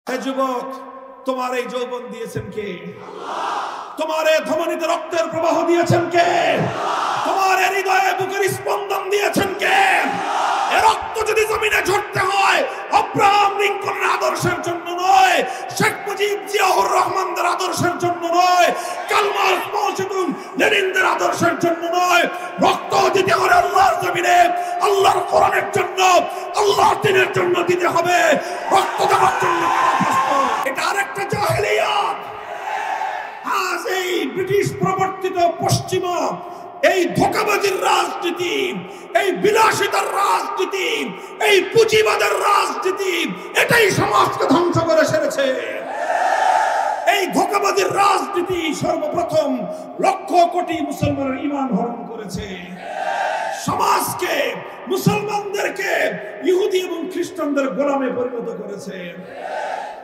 হে যুবক, তোমার এই যৌবন দিয়েছেন কে? তোমার এই ধমনীতে রক্তের প্রবাহ দিয়েছেন কে? তোমার এই হৃদয়ে বুকের স্পন্দন দিয়েছেন কে? এই রক্ত যদি জমিনে ঝরতে হয় আব্রাহাম লিঙ্কনের আদর্শের জন্য নয়, শেখ মুজিব জিয়াউর রহমানদের আদর্শের জন্য নয়, কার্ল মার্কস মাও জেদুং লেনিনদের আদর্শের জন্য নয়, রক্ত দিতে হবে আল্লাহর জমিনে, আল্লাহর কোরআনের জন্য, আল্লাহর দ্বীনের জন্য দিতে হবে। রক্ত দেওয়ার জন্য এটা আরেকটা জাহেলিয়াত। আজ এই ব্রিটিশ প্রবর্তিত পশ্চিমা এই ধোঁকাবাজির রাজনীতি, এই বিলাসিতার রাজনীতি, এই পুঁজিবাদের রাজনীতি, এটাই সমাজকে ধ্বংস করে সেরেছে। এই ধোঁকাবাজির রাজনীতি সর্বপ্রথম লক্ষ কোটি মুসলমানের ঈমান হরণ করেছে। সমাজকে, মুসলমানদেরকে ইহুদি এবং খ্রিস্টানদের গোলামে পরিণত করেছে।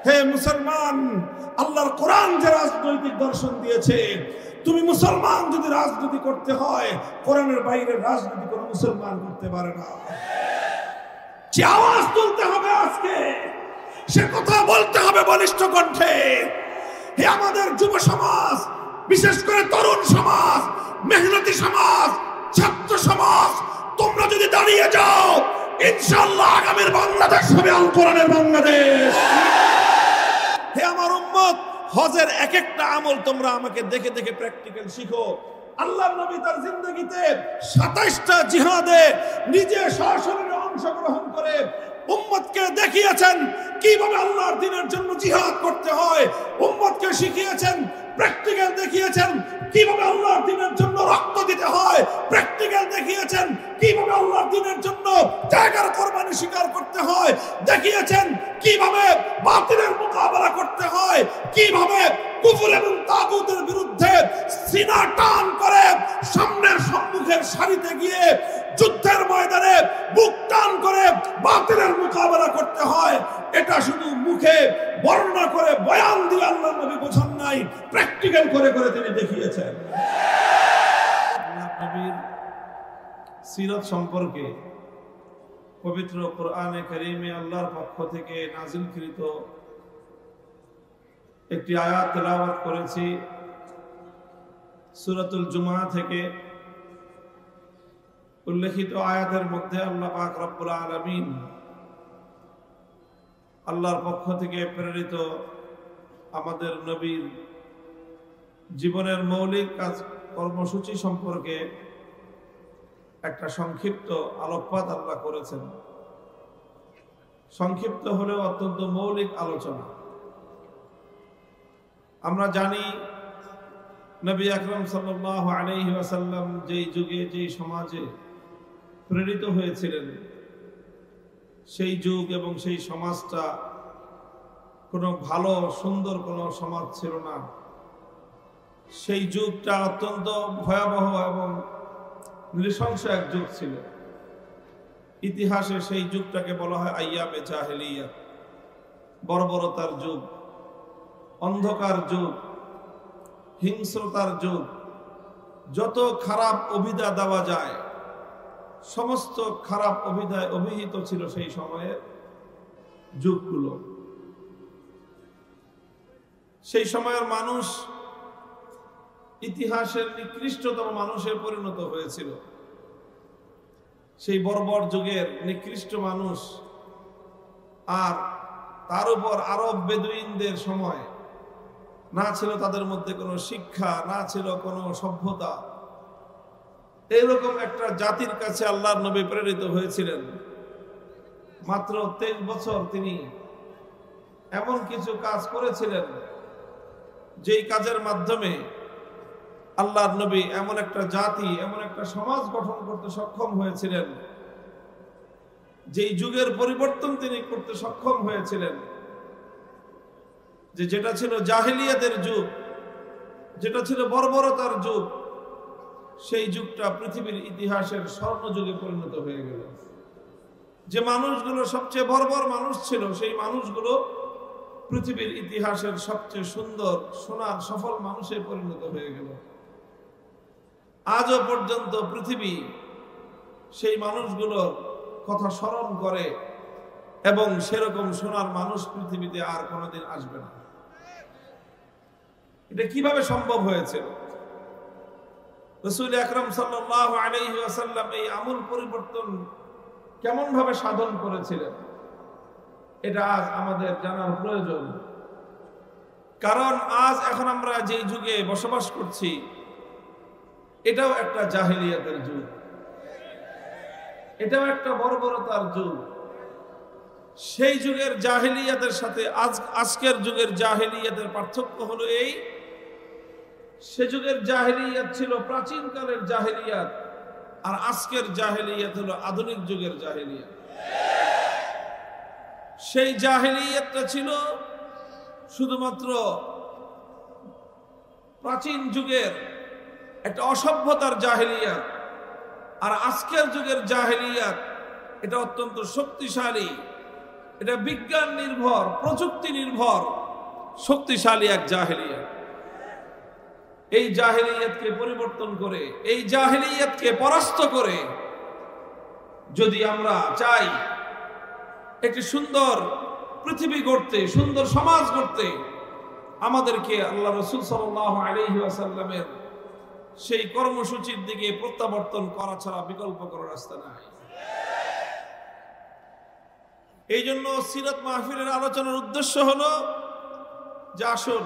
হে মুসলমান, আল্লাহর কোরআন যে রাজনৈতিক দর্শন দিয়েছে, তুমি মুসলমান যদি রাজনীতি করতে হয়, কোরআনের বাইরের রাজনীতি কোনো মুসলমান করতে পারে না। যে আওয়াজ তুলতে হবে আজকে, সে কথা বলতে হবে বলিষ্ঠ কণ্ঠে। হে আমাদের যুব সমাজ, বিশেষ করে তরুণ সমাজ, মেহনতি সমাজ, ছাত্র সমাজ, তোমরা যদি দাঁড়িয়ে যাও, ইনশাআল্লাহ আগামীর বাংলাদেশ হবে আল কোরআনের বাংলাদেশ। হে আমার উম্মত, হজের এক একটা আমল তোমরা আমাকে দেখে দেখে প্র্যাকটিক্যাল শিখো। আল্লাহর নবী তার জিন্দেগিতে 27টা জিহাদে নিজে সশরীরে অংশগ্রহণ করে উম্মতকে দেখিয়েছেন কিভাবে আল্লাহর দ্বীনের জন্য জিহাদ করতে হয়। উম্মতকে শিখিয়েছেন, প্র্যাকটিক্যাল দেখিয়েছেন কিভাবে আল্লাহর দ্বীনের জন্য রক্ত দিতে হয়। প্র্যাকটিক্যাল দেখিয়েছেন কিভাবে আল্লাহর দ্বীনের জন্য ত্যাগের কোরবানি স্বীকার করতে হয়। দেখিয়েছেন কিভাবে বাতিলের মোকাবেলা করতে হয়, কিভাবে কুফর এবং তাগুতের বিরুদ্ধে সিনা টান করে সামনের সম্মুখের সারিতে গিয়ে যুদ্ধের ময়দানে বুক টান করে বাতিলের মোকাবেলা করতে হয়। এটা শুধু মুখে বর্ণনা করে বয়ান দিয়ে আল্লাহর নবী বোঝান নাই, প্র্যাকটিক্যাল করে করে তিনি দেখিয়েছেন। নবীর সিরাত সম্পর্কে পবিত্র কোরআনে কারীমে আল্লাহর পক্ষ থেকে নাযিলকৃত একটি আয়াত তেলাওয়াত করেছি সূরাতুল জুমআ থেকে। উল্লেখিত আয়াতের মধ্যে আল্লাহ পাক রব্বুল আলামিন আল্লাহর পক্ষ থেকে প্রেরিত আমাদের নবীর জীবনের মৌলিক কাজ কর্মসূচি সম্পর্কে একটা সংক্ষিপ্ত আলোকপাত আল্লাহ করেছেন। সংক্ষিপ্ত হলেও অত্যন্ত মৌলিক আলোচনা। আমরা জানি নবী আকরাম সাল্লাল্লাহু আলাইহি ওয়াসাল্লাম যেই যুগে যেই সমাজে প্রেরিত হয়েছিলেন, সেই যুগ এবং সেই সমাজটা কোনো ভালো সুন্দর কোনো সমাজ ছিল না। সেই যুগটা অত্যন্ত ভয়াবহ এবং নৃশংস এক যুগ ছিল। ইতিহাসে সেই যুগটাকে বলা হয় আইয়ামে জাহেলিয়া, বর্বরতার যুগ, অন্ধকার যুগ, হিংস্রতার যুগ। যত খারাপ অভিধা দেওয়া যায় সমস্ত খারাপ অভিধায় অভিহিত ছিল সেই সময়ের যুগগুলো। সেই সময়ের মানুষ ইতিহাসের নিকৃষ্টতম মানুষে পরিণত হয়েছিল। সেই বর্বর যুগের নিকৃষ্ট মানুষ। আর তার উপর আরব বেদুইনদের সময় না ছিল তাদের মধ্যে কোনো শিক্ষা, না ছিল কোনো সভ্যতা। এইরকম একটা জাতির কাছে আল্লাহর নবী প্রেরিত হয়েছিলেন। মাত্র 23 বছর তিনি এমন কিছু কাজ করেছিলেন যেই কাজের মাধ্যমে আল্লাহর নবী এমন একটা জাতি, এমন একটা সমাজ গঠন করতে সক্ষম হয়েছিলেন, যেই যুগের পরিবর্তন তিনি করতে সক্ষম হয়েছিলেন। যেটা ছিল জাহেলিয়াতের যুগ, যেটা ছিল বর্বরতার যুগ, সেই যুগটা পৃথিবীর ইতিহাসের স্বর্ণযুগে পরিণত হয়ে গেল। যে মানুষগুলো সবচেয়ে বর্বর মানুষ ছিল, সেই মানুষগুলো পৃথিবীর ইতিহাসের সবচেয়ে সুন্দর সোনার সফল মানুষে পরিণত হয়ে গেল। আজও পর্যন্ত পৃথিবী সেই মানুষগুলোর কথা স্মরণ করে এবং সেরকম শোনার মানুষ পৃথিবীতে আর কোনোদিন আসবে না। এটা কিভাবে সম্ভব হয়েছিল? রাসূল আকরাম সাল্লাল্লাহু আলাইহি ওয়াসাল্লাম এই আমূল পরিবর্তন কেমন ভাবে সাধন করেছিলেন, এটা আজ আমাদের জানার প্রয়োজন। কারণ আজ এখন আমরা যেই যুগে বসবাস করছি, এটাও একটা জাহেলিয়াতের যুগ, এটাও একটা বর্বরতার যুগ। সেই যুগের জাহেলিয়াতের সাথে আজকের যুগের জাহেলিয়াতের পার্থক্য হলো এই, সে যুগের জাহেলিয়াত ছিল প্রাচীনকালের জাহেলিয়াত, আর আজকের জাহেলিয়াত হলো আধুনিক যুগের জাহেলিয়াত। সেই জাহেলিয়াতটা ছিল শুধুমাত্র প্রাচীন যুগের একটা অসভ্যতার জাহেলিয়াত, আর আজকের যুগের জাহেলিয়াত এটা অত্যন্ত শক্তিশালী, এটা বিজ্ঞান নির্ভর, প্রযুক্তি নির্ভর শক্তিশালী এক জাহেলিয়াত। এই জাহেলিয়াতকে পরিবর্তন করে, এই জাহেলিয়াতকে পরাস্ত করে যদি আমরা চাই একটি সুন্দর পৃথিবী গড়তে, সুন্দর সমাজ গড়তে, আমাদেরকে আল্লাহ রাসূল সাল্লাল্লাহু আলাইহি ওয়াসাল্লামের সেই কর্মসূচির দিকে প্রত্যাবর্তন করা ছাড়া বিকল্প করার রাস্তা নাই। এই জন্য সিরাত মাহফিলের আলোচনার উদ্দেশ্য হলো যে আসুন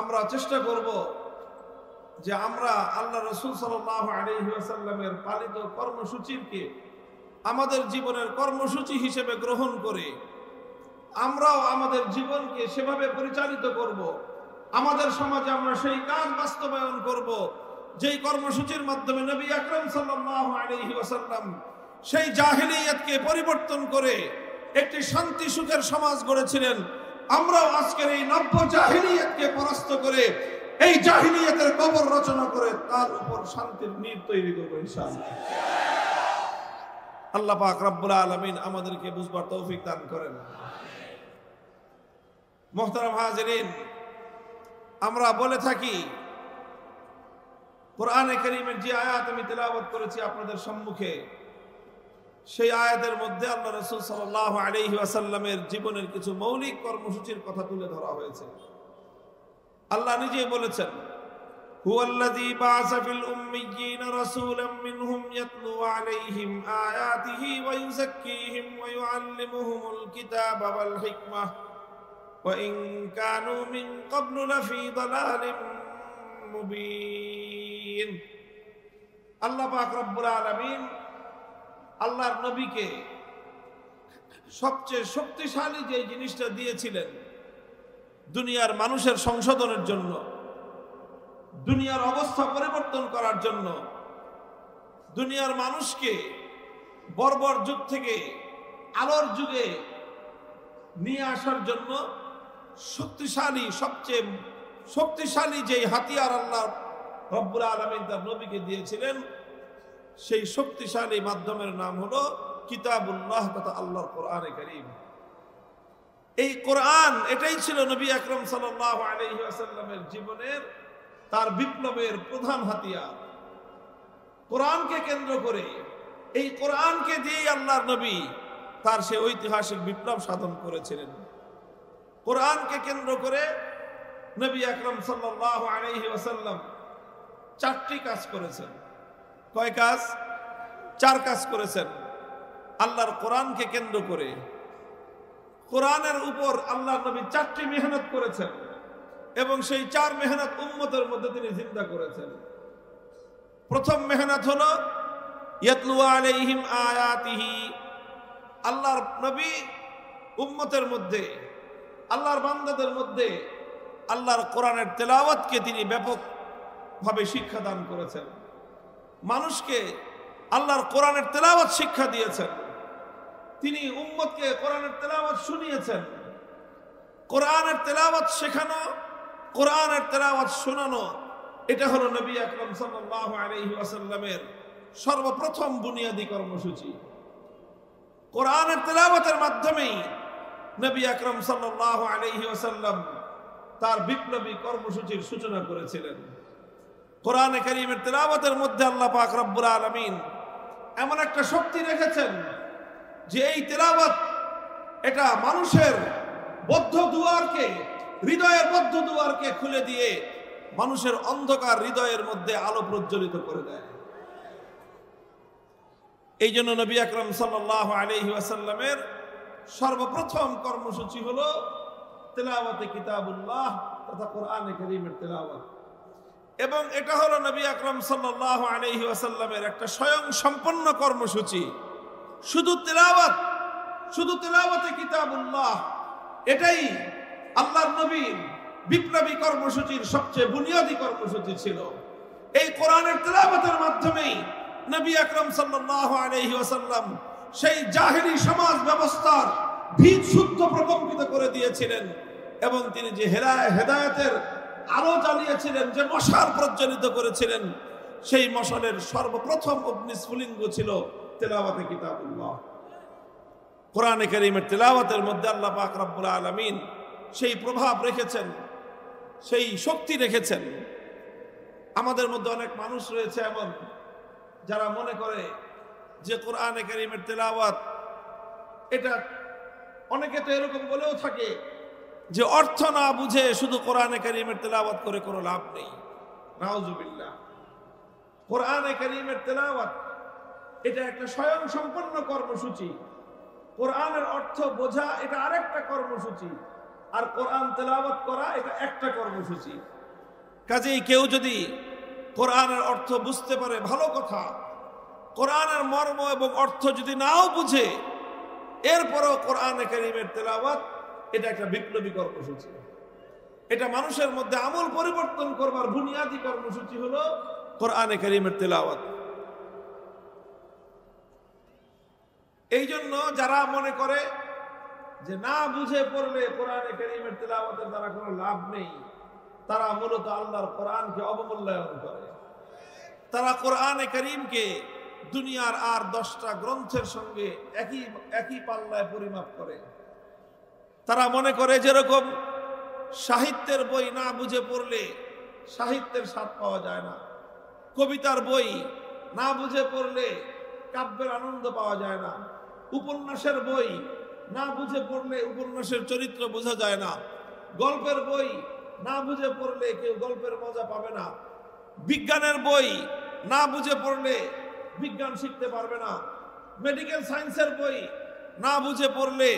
আমরা চেষ্টা করব যে আমরা আল্লাহ রাসূল সাল্লাল্লাহু আলাইহি ওয়াসাল্লামের পালিত কর্মসূচিকে আমাদের জীবনের কর্মসূচি হিসেবে গ্রহণ করে আমরাও আমাদের জীবনকে সেভাবে পরিচালিত করব, আমাদের সমাজে আমরা সেই কাজ বাস্তবায়ন করব যেই কর্মসূচির মাধ্যমে নবী আকরাম সাল্লাল্লাহু আলাইহি ওয়াসাল্লাম সেই জাহেলিয়াতকে পরিবর্তন করে একটি শান্তি সুখের সমাজ গড়েছিলেন। আমরাও আজকের এই নব্য জাহেলিয়াতকে পরাস্ত করে এই জাহেলিয়াতের কবর রচনা করে তার উপর শান্তির নীড় তৈরি করব ইনশাআল্লাহ। আল্লাহ পাক রব্বুল আলামিন আমাদেরকে বুঝবার তৌফিক দান করেন। মুহতারাম হাজিরিন, আমরা বলে থাকি কোরআনে কারীমের যে আয়াত আমি তেলাওয়াত করেছি আপনাদের সম্মুখে, সেই আয়াতের মধ্যে আল্লাহ রাসূল সাল্লাল্লাহু আলাইহি ওয়াসাল্লামের জীবনের কিছু মৌলিক কর্মসূচির কথা তুলে ধরা হয়েছে। আল্লাহ নিজেই বলেছেন, হুয়াল্লাযী বা'আসা ফিল উম্মিয়্যিনা রাসূলাম মিনহুম ইয়াতলু আলাইহিম আয়াতিহি ওয়া ইউযাক্কিহিম ওয়া ইউআল্লিমুহুমুল কিতাবা ওয়াল হিকমাহ ওয়া ইন কানু মিন ক্বাবলু লাফী দালালিম মুবিন। আল্লাহ পাক রব্বুল আলামিন আল্লাহর নবীকে সবচেয়ে শক্তিশালী যে জিনিসটা দিয়েছিলেন দুনিয়ার মানুষের সংশোধনের জন্য, দুনিয়ার অবস্থা পরিবর্তন করার জন্য, দুনিয়ার মানুষকে বর্বর যুগ থেকে আলোর যুগে নিয়ে আসার জন্য শক্তিশালী, সবচেয়ে শক্তিশালী যে হাতিয়ার আল্লাহ রব্বুল আলামিন তার নবীকে দিয়েছিলেন, সেই শক্তিশালী মাধ্যমের নাম হলো কিতাবুল্লাহ তথা আল্লাহর কোরআনে কারীম। এই কোরআন এটাই ছিল নবী আকরাম সাল্লাল্লাহু আলাইহি ওয়াসাল্লামের জীবনের তার বিপ্লবের প্রধান হাতিয়ার। কোরআনকে কেন্দ্র করে, এই কোরআনকে দিয়েই আল্লাহর নবী তার সে ঐতিহাসিক বিপ্লব সাধন করেছিলেন। কোরআনকে কেন্দ্র করে নবী আকরাম সাল্লাল্লাহু আলাইহি ওয়াসাল্লাম চারটি কাজ করেছেন। কয় কাজ? চার কাজ করেছেন। আল্লাহর কোরআনকে কেন্দ্র করে কোরআনের উপর আল্লাহর নবী চারটি মেহনত করেছেন এবং সেই চার মেহনত উম্মতের মধ্যে তিনি জিন্দা করেছেন। প্রথম মেহনত হলো ইয়াতলু আলাইহিম আয়াতিহি। আল্লাহর নবী উম্মতের মধ্যে, আল্লাহর বান্দাদের মধ্যে আল্লাহর কোরআনের তেলাওয়াতকে তিনি ব্যাপকভাবে শিক্ষা দান করেছেন। মানুষকে আল্লাহর কোরআনের তেলাওয়াত শিক্ষা দিয়েছেন। তিনি উম্মতকে কোরআনের তেলাওয়াত শুনিয়েছেন। কোরআনের তেলাওয়াত শেখানো, কোরআনের তেলাওয়াত শোনানো, এটা হলো নবী আকরাম সাল্লাল্লাহু আলাইহি ওয়াসাল্লামের সর্বপ্রথম বুনিয়াদী কর্মসূচি। কোরআনের তেলাওয়াতের মাধ্যমেই নবী আকরাম সাল্লাল্লাহু আলাইহি ওয়াসাল্লাম তার বিপ্লবী কর্মসূচির সূচনা করেছিলেন। কোরআনে কারীমের তেলাওয়াতের মধ্যে আল্লাহ পাক রব্বুল আলামিন এমন একটা শক্তি রেখেছেন যে এই তেলাওয়াত এটা মানুষের বদ্ধ দুয়ারকে, হৃদয়ের বদ্ধ দুয়ারকে খুলে দিয়ে মানুষের অন্ধকার হৃদয়ের মধ্যে আলো প্রজ্বলিত করে দেয়। এই জন্য নবী আকরাম সাল্লাল্লাহু আলাইহি ওয়াসাল্লামের সর্বপ্রথম কর্মসূচি হলো তেলাওয়াতে কিতাবুল্লাহ তথা কোরআনে কারীমের তেলাওয়াত। এবং এটা হলো নবী আকরাম সাল্লাল্লাহু আলাইহি ওয়াসাল্লামের একটা স্বয়ং সম্পন্ন কর্মসূচি। শুধু তেলাওয়াতে কিতাবুল্লাহ, এটাই আল্লাহর নবীর বিপ্লবী কর্মসূচির সবচেয়ে বুনিয়াদী কর্মসূচি ছিল। এই কোরআনের তেলাওয়াতের মাধ্যমেই নবী আকরাম সাল্লাল্লাহু আলাইহি ওয়াসাল্লাম সেই জাহেলি সমাজ ব্যবস্থার ভিত শুদ্ধ প্রকম্পিত করে দিয়েছিলেন এবং তিনি যে হেদায়েতের আলো জ্বালিয়েছিলেন, যে মশাল প্রজ্বলিত করেছিলেন, সেই মশালের সর্বপ্রথম অগ্নিস্ফুলিঙ্গ ছিল তেলাওয়াতে কিতাবুল্লাহ। কোরআনে কারীমের তেলাওয়াতের মধ্যে আল্লাহ পাক রব্বুল আলামিন সেই প্রভাব রেখেছেন, সেই শক্তি রেখেছেন। আমাদের মধ্যে অনেক মানুষ রয়েছে এমন যারা মনে করে যে কোরআনে কারীমের তেলাওয়াত এটা, অনেকে তো এরকম বলেও থাকে যে অর্থ না বুঝে শুধু কোরআনে কারীমের তেলাওয়াত করে কোনো লাভ নেই। নাউজুবিল্লাহ। কোরআনে কারীমের তেলাওয়াত এটা একটা স্বয়ং সম্পন্ন কর্মসূচি। কোরআনের অর্থ বোঝা এটা আরেকটা কর্মসূচি, আর কোরআন তেলাওয়াত করা এটা একটা কর্মসূচি। কাজেই কেউ যদি কোরআনের অর্থ বুঝতে পারে ভালো কথা, কোরআনের মর্ম এবং অর্থ যদি নাও বুঝে, এরপরও কোরআনে কারীমের তেলাওয়াত এটা একটা বিপ্লবী কর্মসূচি। এটা মানুষের মধ্যে আমল পরিবর্তন করবার বুনিয়াদী কর্মসূচি হলো কোরআনে কারীমের তেলাওয়াত। এই জন্য যারা মনে করে যে না বুঝে পড়লে কোরআনে কারীমের তেলাওয়াতের দ্বারা কোনো লাভ নেই, তারা মূলত আল্লাহর কোরআনকে অবমূল্যায়ন করে। তারা কোরআনে কারীমকে দুনিয়ার আর 10টা গ্রন্থের সঙ্গে একই পাল্লায় পরিমাপ করে। তারা মনে করে যেরকম সাহিত্যের বই না বুঝে পড়লে সাহিত্যের স্বাদ পাওয়া যায় না, কবিতার বই না বুঝে পড়লে কাব্যের আনন্দ পাওয়া যায় না, উপন্যাসের বই না বুঝে পড়লে উপন্যাসের চরিত্র বোঝা যায় না, গল্পের বই না বুঝে পড়লে কেউ গল্পের মজা পাবে না, বিজ্ঞানের বই না বুঝে পড়লে বিজ্ঞান শিখতে পারবে না, মেডিকেল সায়েন্সের বই না বুঝে পড়লে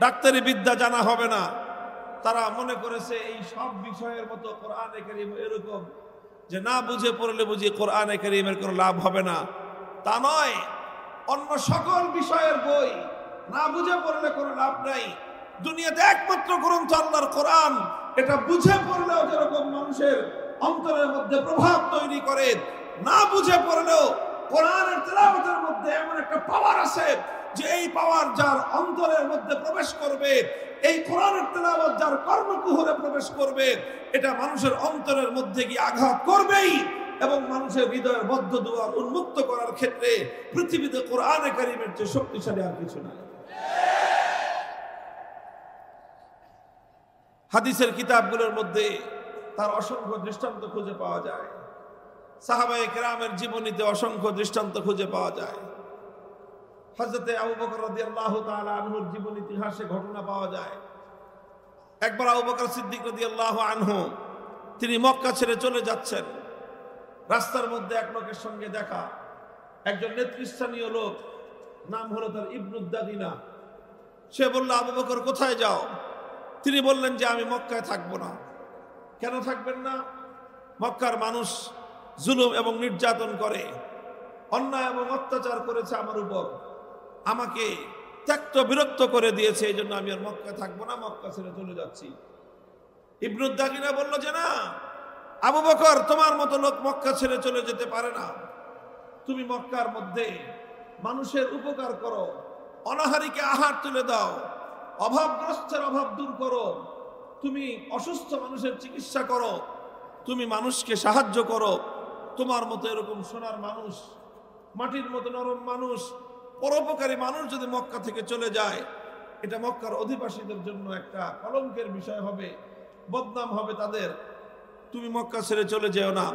ডাক্তারি বিদ্যা জানা হবে না। তারা মনে করেছে এই সব বিষয়ের মতো কোরআনে কারীম এরকম যে না বুঝে পড়লে বুঝি কোরআনে কারীমের কোনো লাভ হবে না। তা নয়, অন্য সকল বিষয়ের বই না বুঝে পড়লে কোনো লাভ নাই। দুনিয়াতে একমাত্র গ্রন্থ আল্লাহর কোরআন, এটা বুঝে পড়লেও যেরকম মানুষের অন্তরের মধ্যে প্রভাব তৈরি করে, না বুঝে পড়লেও কোরআনের তেলাওয়াতের মধ্যে এমন একটা পাওয়ার আছে যে এই পাওয়ার যার অন্তরের মধ্যে প্রবেশ করবে, এই কোরআনের তেলাওয়াত যার কর্মকুহরে প্রবেশ করবে, এটা মানুষের অন্তরের মধ্যে গিয়ে আঘাত করবেই এবং মানুষের হৃদয়ের বদ্ধ দুয়ার উন্মুক্ত করার ক্ষেত্রে পৃথিবীতে কোরআনে কারীমের চেয়ে শক্তিশালী আর কিছু নাই। হাদিসের কিতাবগুলোর মধ্যে তার অসংখ্য দৃষ্টান্ত খুঁজে পাওয়া যায়। সাহাবায়ে কেরামের জীবনীতে অসংখ্য দৃষ্টান্ত খুঁজে পাওয়া যায়। হযরতে আবু বকর রাদিয়াল্লাহু তাআলা আনহুর জীবন ইতিহাসে ঘটনা পাওয়া যায়। একবার আবু বকর সিদ্দিক রাদিয়াল্লাহু আনহু তিনি মক্কা ছেড়ে চলে যাচ্ছেন। রাস্তার মধ্যে এক লোকের সঙ্গে দেখা, একজন নেতৃস্থানীয় লোক, নাম হলো তার ইবনুদ দাগিনা। সে বলল, আবু বকর কোথায় যাও? তিনি বললেন যে আমি মক্কায় থাকবো না। কেন থাকবেন না? মক্কার মানুষ জুলুম এবং নির্যাতন করে, অন্যায় এবং অত্যাচার করেছে আমার উপর, আমাকে ত্যক্ত বিরক্ত করে দিয়েছে, এই জন্য আমি আর মক্কায় থাকবো না, মক্কা ছেড়ে চলে যাচ্ছি। ইবনুদ দাগিনা বলল যে না আবু বকর, তোমার মতো লোক মক্কা ছেড়ে চলে যেতে পারে না। তুমি মক্কার মধ্যে মানুষের উপকার করো, অনাহারীকে আহার তুলে দাও, অভাবগ্রস্তের অভাব দূর করো, তুমি অসুস্থ মানুষের চিকিৎসা করো, তুমি মানুষকে সাহায্য করো। তোমার মতো এরকম সোনার মানুষ, মাটির মতো নরম মানুষ, পরোপকারী মানুষ যদি মক্কা থেকে চলে যায়, এটা মক্কার অধিবাসীদের জন্য একটা কলঙ্কের বিষয় হবে, বদনাম হবে তাদের। তুমি মক্কা ছেড়ে চলে যেও না।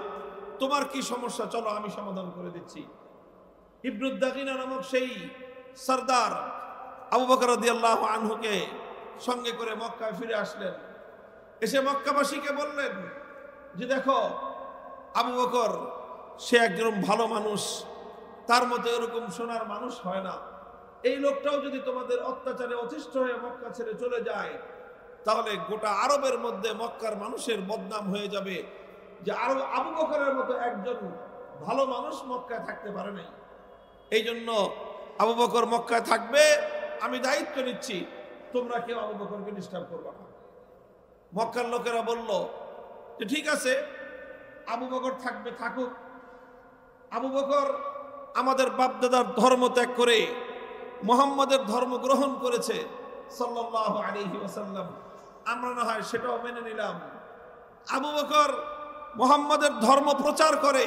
তোমার কি সমস্যা, চলো আমি সমাধান করে দিচ্ছি। ইবনুদ দাগিনা নামক সেই সরদার আবু বকর রাদিয়াল্লাহু আনহুকে সঙ্গে করে মক্কায় ফিরে আসলেন। এসে মক্কাবাসীকে বললেন যে দেখো, আবু বকর সে একজন ভালো মানুষ, তার মতো এরকম সোনার মানুষ হয় না। এই লোকটাও যদি তোমাদের অত্যাচারে অতিষ্ঠ হয়ে মক্কা ছেড়ে চলে যায়, তাহলে গোটা আরবের মধ্যে মক্কার মানুষের বদনাম হয়ে যাবে যে আবু বকরের মতো একজন ভালো মানুষ মক্কায় থাকতে পারে নাই। এই জন্য আবু বকর মক্কায় থাকবে, আমি দায়িত্ব নিচ্ছি, তোমরা কেউ আবু বকরকে ডিস্টার্ব করবে না। মক্কার লোকেরা বলল যে ঠিক আছে, আবু বকর থাকবে, থাকুক। আবু বকর আমাদের বাপদাদার ধর্ম ত্যাগ করে মুহাম্মাদের ধর্ম গ্রহণ করেছে সাল্লাল্লাহু আলাইহি ওয়াসাল্লাম, আমরা না হয় সেটাও মেনে নিলাম। আবু বকর মুহাম্মাদের ধর্ম প্রচার করে,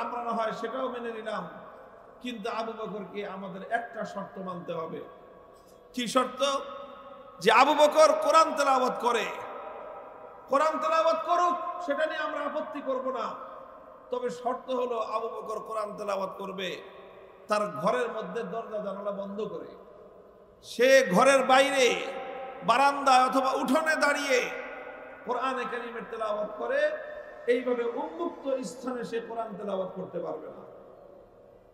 আমরা না হয় সেটাও মেনে নিলাম। কিন্তু আবু বকরকে আমাদের একটা শর্ত মানতে হবে। কি শর্ত? যে আবু বকর কোরআন তেলাওয়াত করে, কোরআন তেলাওয়াত করুক, সেটা নিয়ে আমরা আপত্তি করব না। তবে শর্ত হলো আবু বকর কোরআন তেলাওয়াত করবে তার ঘরের মধ্যে দরজা জানালা বন্ধ করে। সে ঘরের বাইরে বারান্দায় অথবা উঠোনে দাঁড়িয়ে কোরআনে কারীমের তেলাওয়াত করে, এইভাবে উন্মুক্ত স্থানে সে কোরআন তেলাওয়াত করতে পারবে না।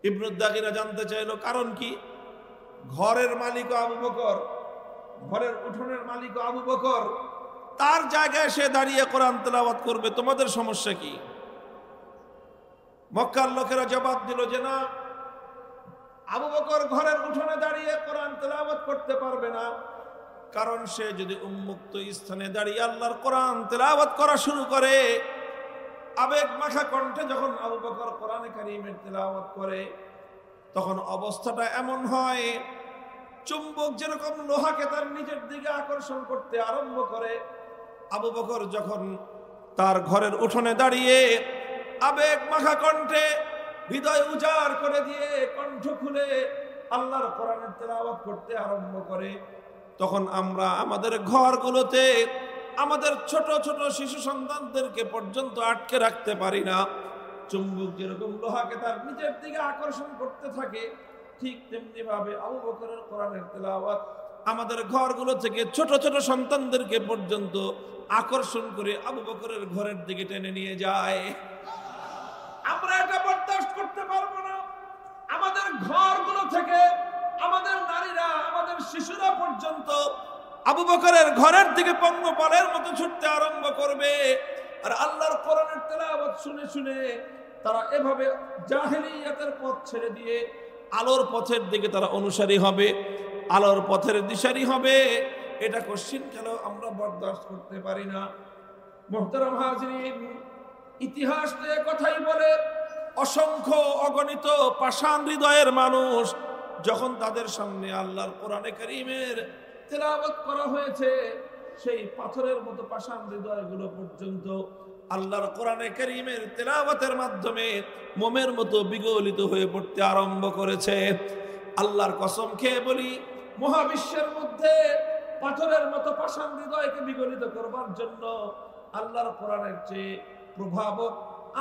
ইবনে দাগিরা জানতে চাইল কারণ কি? ঘরের মালিক আবু বকর, ঘরের উঠোনের মালিক আবু বকর, তার জায়গায় সে দাঁড়িয়ে কোরআন তেলাওয়াত করবে, তোমাদের সমস্যা কি? মক্কার লোকেরা জবাব দিল যে না, আবু বকর ঘরের উঠোনে দাঁড়িয়ে কোরআন তেলাওয়াত করতে পারবে না, কারণ সে যদি উন্মুক্ত স্থানে দাঁড়িয়ে আল্লাহর কোরআন তেলাওয়াত করা শুরু করে, আবেগ মাখা কণ্ঠে যখন আবু বকর কোরআনে কারীমের তেলাওয়াত করে, তখন অবস্থাটা এমন হয় চুম্বক যেরকম লোহাকে তার নিজের দিকে আকর্ষণ করতে আরম্ভ করে। আবু বকর যখন তার ঘরের উঠোনে দাঁড়িয়ে আবেগ মাখা কণ্ঠে হৃদয় উজাড় করে দিয়ে কণ্ঠ খুলে আল্লাহর কোরআনের তেলাওয়াত করতে আরম্ভ করে, তখন আমরা আমাদের ঘরগুলোতে আমাদের ছোট ছোট শিশু সন্তানদেরকে পর্যন্ত আটকে রাখতে পারি না। চুম্বক যেরকম লোহাকে তার নিজের দিকে আকর্ষণ করতে থাকে, ঠিক তেমনি ভাবে আবু বকরের কোরআনের তেলাওয়াত আমাদের ঘরগুলো থেকে ছোট ছোট সন্তানদেরকে পর্যন্ত আকর্ষণ করে আবু বকরের ঘরের দিকে টেনে নিয়ে যায়। আমরা এটা বরদাস্ত করতে পারবো না। আমাদের ঘরগুলো থেকে আমাদের নারীরা, আমাদের শিশুরা পর্যন্ত আবু বকরের ঘরের দিকে পঙ্গপালের মতো ছুটতে আরম্ভ করবে। আর আল্লাহর কোরআনের তেলাওয়াত শুনে শুনে তারা এভাবে জাহেলিয়াতের পথ ছেড়ে দিয়ে আলোর পথের দিকে তারা অনুসারী হবে, আলোর পথের দিশারি হবে। এটা কোশ্চিন কেন আমরা বরদাস্ত করতে পারি না। মুহতারাম হাজিরিন, ইতিহাস তো কথাই বলে, অসংখ্য অগণিত পাষাণ হৃদয়ের মানুষ যখন তাদের সামনে আল্লাহর কোরআনে কারীমের তেলাওয়াত করা হয়েছে, সেই পাথরের মতো পাষাণ হৃদয়গুলো পর্যন্ত আল্লাহর কোরআনে কারীমের তেলাওয়াতের মাধ্যমে মোমের মতো বিগলিত হয়ে পড়তে আরম্ভ করেছে। আল্লাহর কসম খেয়ে বলি, মহাবিশ্বের মধ্যে পাথরের মতো পাষাণ হৃদয়কে বিগলিত করবার জন্য আল্লাহর কোরআনের চেয়ে প্রভাবক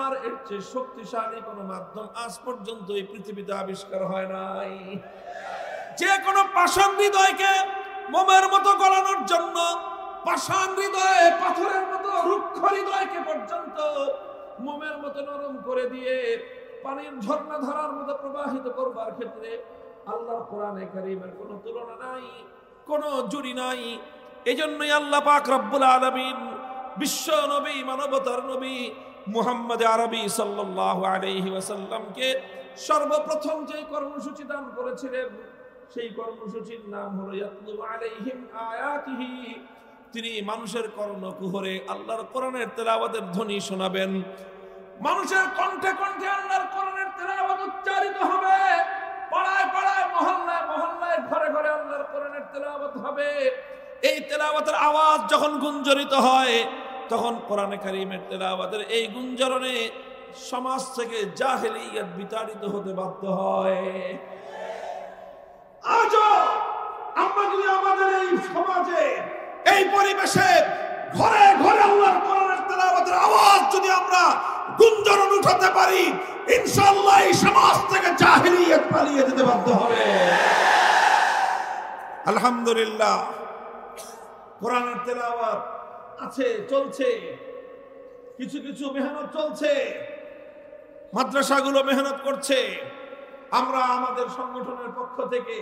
আর এর চেয়ে শক্তিশালী কোনো মাধ্যম আজ পর্যন্ত এই পৃথিবীতে আবিষ্কার হয় নাই। যে কোনো পাষাণ হৃদয়কে মোমের মতো গলানোর জন্য, পাষাণ হৃদয়ে পাথরের মতো রুক্ষ হৃদয়কে পর্যন্ত মোমের মতো নরম করে দিয়ে পানির ঝর্ণা ধারার মতো প্রবাহিত করবার ক্ষেত্রে আল্লাহর কোরআনে কারীমের কোনো তুলনা নাই, কোনো জুড়ি নাই। এজন্যই আল্লাহ পাক রব্বুল আলামিন বিশ্ব নবী, মানবতার নবী মুহাম্মদ আরবি সাল্লাল্লাহু আলাইহি ওয়াসাল্লামকে সর্বপ্রথম যে কর্মসূচি দান করেছিলেন, সেই কর্মসূচির নাম হলো ইয়াতলু আলাইহিম আয়াতিহি। তিনি মানুষের কর্ণকুহরে আল্লাহর কোরআনের তেলাওয়াতের ধ্বনি শোনাবেন। মানুষের কণ্ঠে কণ্ঠে আল্লাহর কোরআনের তেলাওয়াত উচ্চারিত হবে, পাড়ায় পাড়ায়, মহল্লায় মহল্লায়, ঘরে ঘরে আল্লাহর কোরআনের তেলাওয়াত হবে। এই তেলাওয়াতের আওয়াজ যখন গুঞ্জরিত হয়, তখন কোরআনে কারীমের তেলাওয়াতের এই গুঞ্জরণে সমাজ থেকে জাহেলিয়াত বিতাড়িত হতে বাধ্য হয়। আজও আমরা যদি আমাদের এই সমাজে, এই পরিবেশে ঘরে ঘরে আল্লাহর কোরআনের তেলাওয়াতের আওয়াজ যদি আমরা গুঞ্জরণ উঠাতে পারি, ইনশাআল্লাহ এই সমাজ থেকে জাহেলিয়াত পালিয়ে যেতে বাধ্য হবে। আলহামদুলিল্লাহ কোরআনের তেলাওয়াত আছে, চলছে, কিছু কিছু মেহনত চলছে, মাদ্রাসাগুলো মেহনত করছে। আমরা আমাদের সংগঠনের পক্ষ থেকে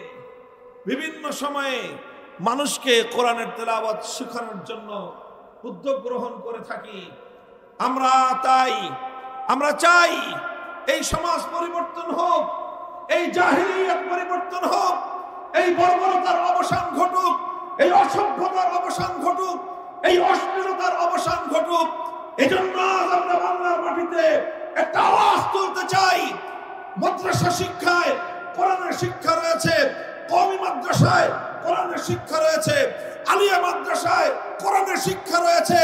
বিভিন্ন সময়ে মানুষকে কোরআনের তেলাওয়াত শেখানোর জন্য উদ্যোগ গ্রহণ করে থাকি। আমরা চাই এই সমাজ পরিবর্তন হোক, এই জাহিলিয়াত পরিবর্তন হোক, এই বর্বরতার অবসান ঘটুক, এই অসভ্যতার অবসান ঘটুক, এই অশ্লীলতার অবসান ঘটুক। এজন্য আজ আমরা বাংলার মাটিতে একটা আওয়াজ তুলতে চাই। মাদ্রাসা শিক্ষায় কোরআনের শিক্ষা রয়েছে, কওমি মাদ্রাসায় কোরআনের শিক্ষা রয়েছে, আলিয়া মাদ্রাসায় কোরআনের শিক্ষা রয়েছে।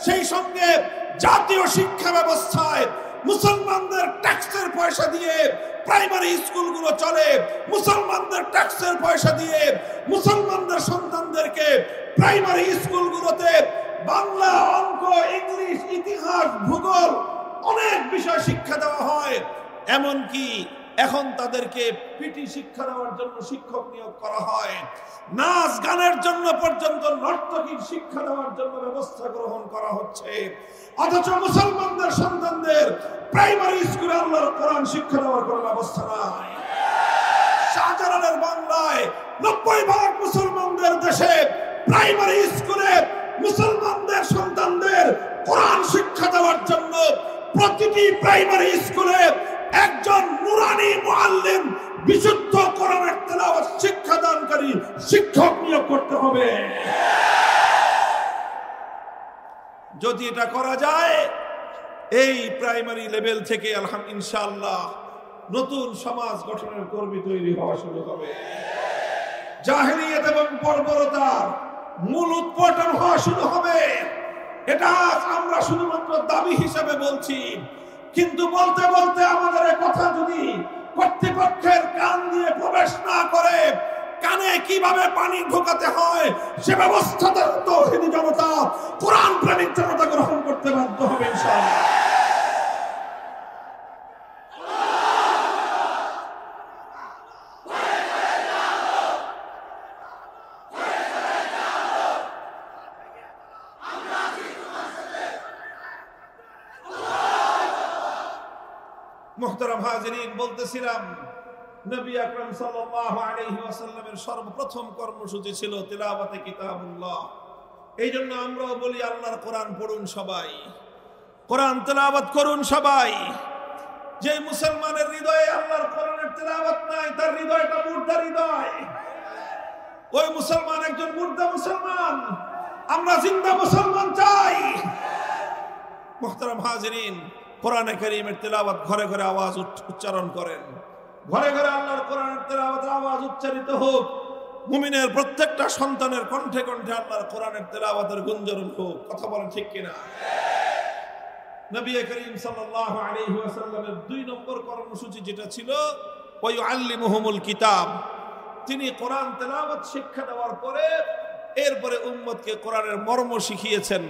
সেই সঙ্গে জাতীয় শিক্ষা ব্যবস্থায় মুসলমানদের ট্যাক্সের পয়সা দিয়ে প্রাইমারি স্কুলগুলো চলে, মুসলমানদের ট্যাক্সের পয়সা দিয়ে মুসলমানদের সন্তানদেরকে প্রাইমারি স্কুলগুলোতে বাংলা, অঙ্ক, ইংলিশ, ইতিহাস, ভূগোল অনেক বিষয় শিক্ষা দেওয়া হয়। এমনকি এখন তাদেরকে পিটি শিক্ষা দেওয়ার জন্য শিক্ষক নিয়োগ করা হয়, নাচ গানের জন্য পর্যন্ত নর্তকীর শিক্ষা দেওয়ার জন্য ব্যবস্থা গ্রহণ করা হচ্ছে। অথচ মুসলমানদের সন্তানদের প্রাইমারি স্কুলে আল্লাহর কোরআন শিক্ষা দেওয়ার কোনো ব্যবস্থা নাই। শাহজালালের বাংলায় 90% মুসলমানদের দেশে প্রাইমারি স্কুলে মুসলমানদের সন্তানদের কোরআন শিক্ষা দেওয়ার জন্য প্রতিটি প্রাইমারি স্কুলে একজন নুরানি মুআল্লিম, বিশুদ্ধ কোরআনের তেলাওয়াত শিক্ষাদানকারী শিক্ষক নিয়োগ করতে হবে। যদি এটা করা যায়, এই প্রাইমারি লেভেল থেকে ইনশাআল্লাহ নতুন সমাজ গঠনের কর্মী তৈরি হওয়া শুরু হবে। জাহেলিয়াত এবং বর্বরতার মূল উৎপাটন হওয়া শুরু হবে। এটা আমরা শুধুমাত্র দাবি হিসেবে বলছি, কিন্তু বলতে বলতে আমাদের কথা যদি কর্তৃপক্ষের কান দিয়ে প্রবেশ না করে, কানে কিভাবে পানি ঢোকাতে হয় সে ব্যবস্থা তাওহীদি জনতা, কোরআন প্রেমিক জনতা গ্রহণ করতে বাধ্য হবে ইনশাআল্লাহ। মুহতারাম হাজিরিন, বলতেছিলাম নবী আকরাম সাল্লাল্লাহু আলাইহি ওয়াসাল্লামের সর্বপ্রথম কর্মসূচি ছিল তিলাওয়াতে কিতাবুল্লাহ। এই জন্য আমরাও বলি আল্লাহর কোরআন পড়ুন সবাই, কোরআন তেলাওয়াত করুন সবাই। যে মুসলমানের হৃদয়ে আল্লাহর কোরআনের তেলাওয়াত নাই, তার হৃদয়টা মুর্দা হৃদয়। ওই মুসলমান একজন মুর্দা মুসলমান। আমরা জিন্দা মুসলমান চাই। মুহতারাম হাজিরিন, কোরআনে কারীমের তেলাওয়াত ঘরে ঘরে আওয়াজ উচ্চারণ করেন, ঘরে ঘরে আল্লাহর কোরআনের তেলাওয়াতের আওয়াজ উচ্চারিত হোক। মুমিনের প্রত্যেকটা সন্তানের কণ্ঠে কণ্ঠে আল্লাহর কোরআনের তেলাওয়াতের গুঞ্জরণ হোক। কথা বলেন ঠিক কিনা? নবী করিম সাল্লাল্লাহু আলাইহি ওয়াসাল্লামের 2 নম্বর কর্মসূচি যেটা ছিল, ওয়ায়ুআল্লিমুহুমুল কিতাব। তিনি কোরআন তেলাওয়াত শিক্ষা দেওয়ার পরে এরপরে উম্মতকে কোরআনের মর্ম শিখিয়েছেন,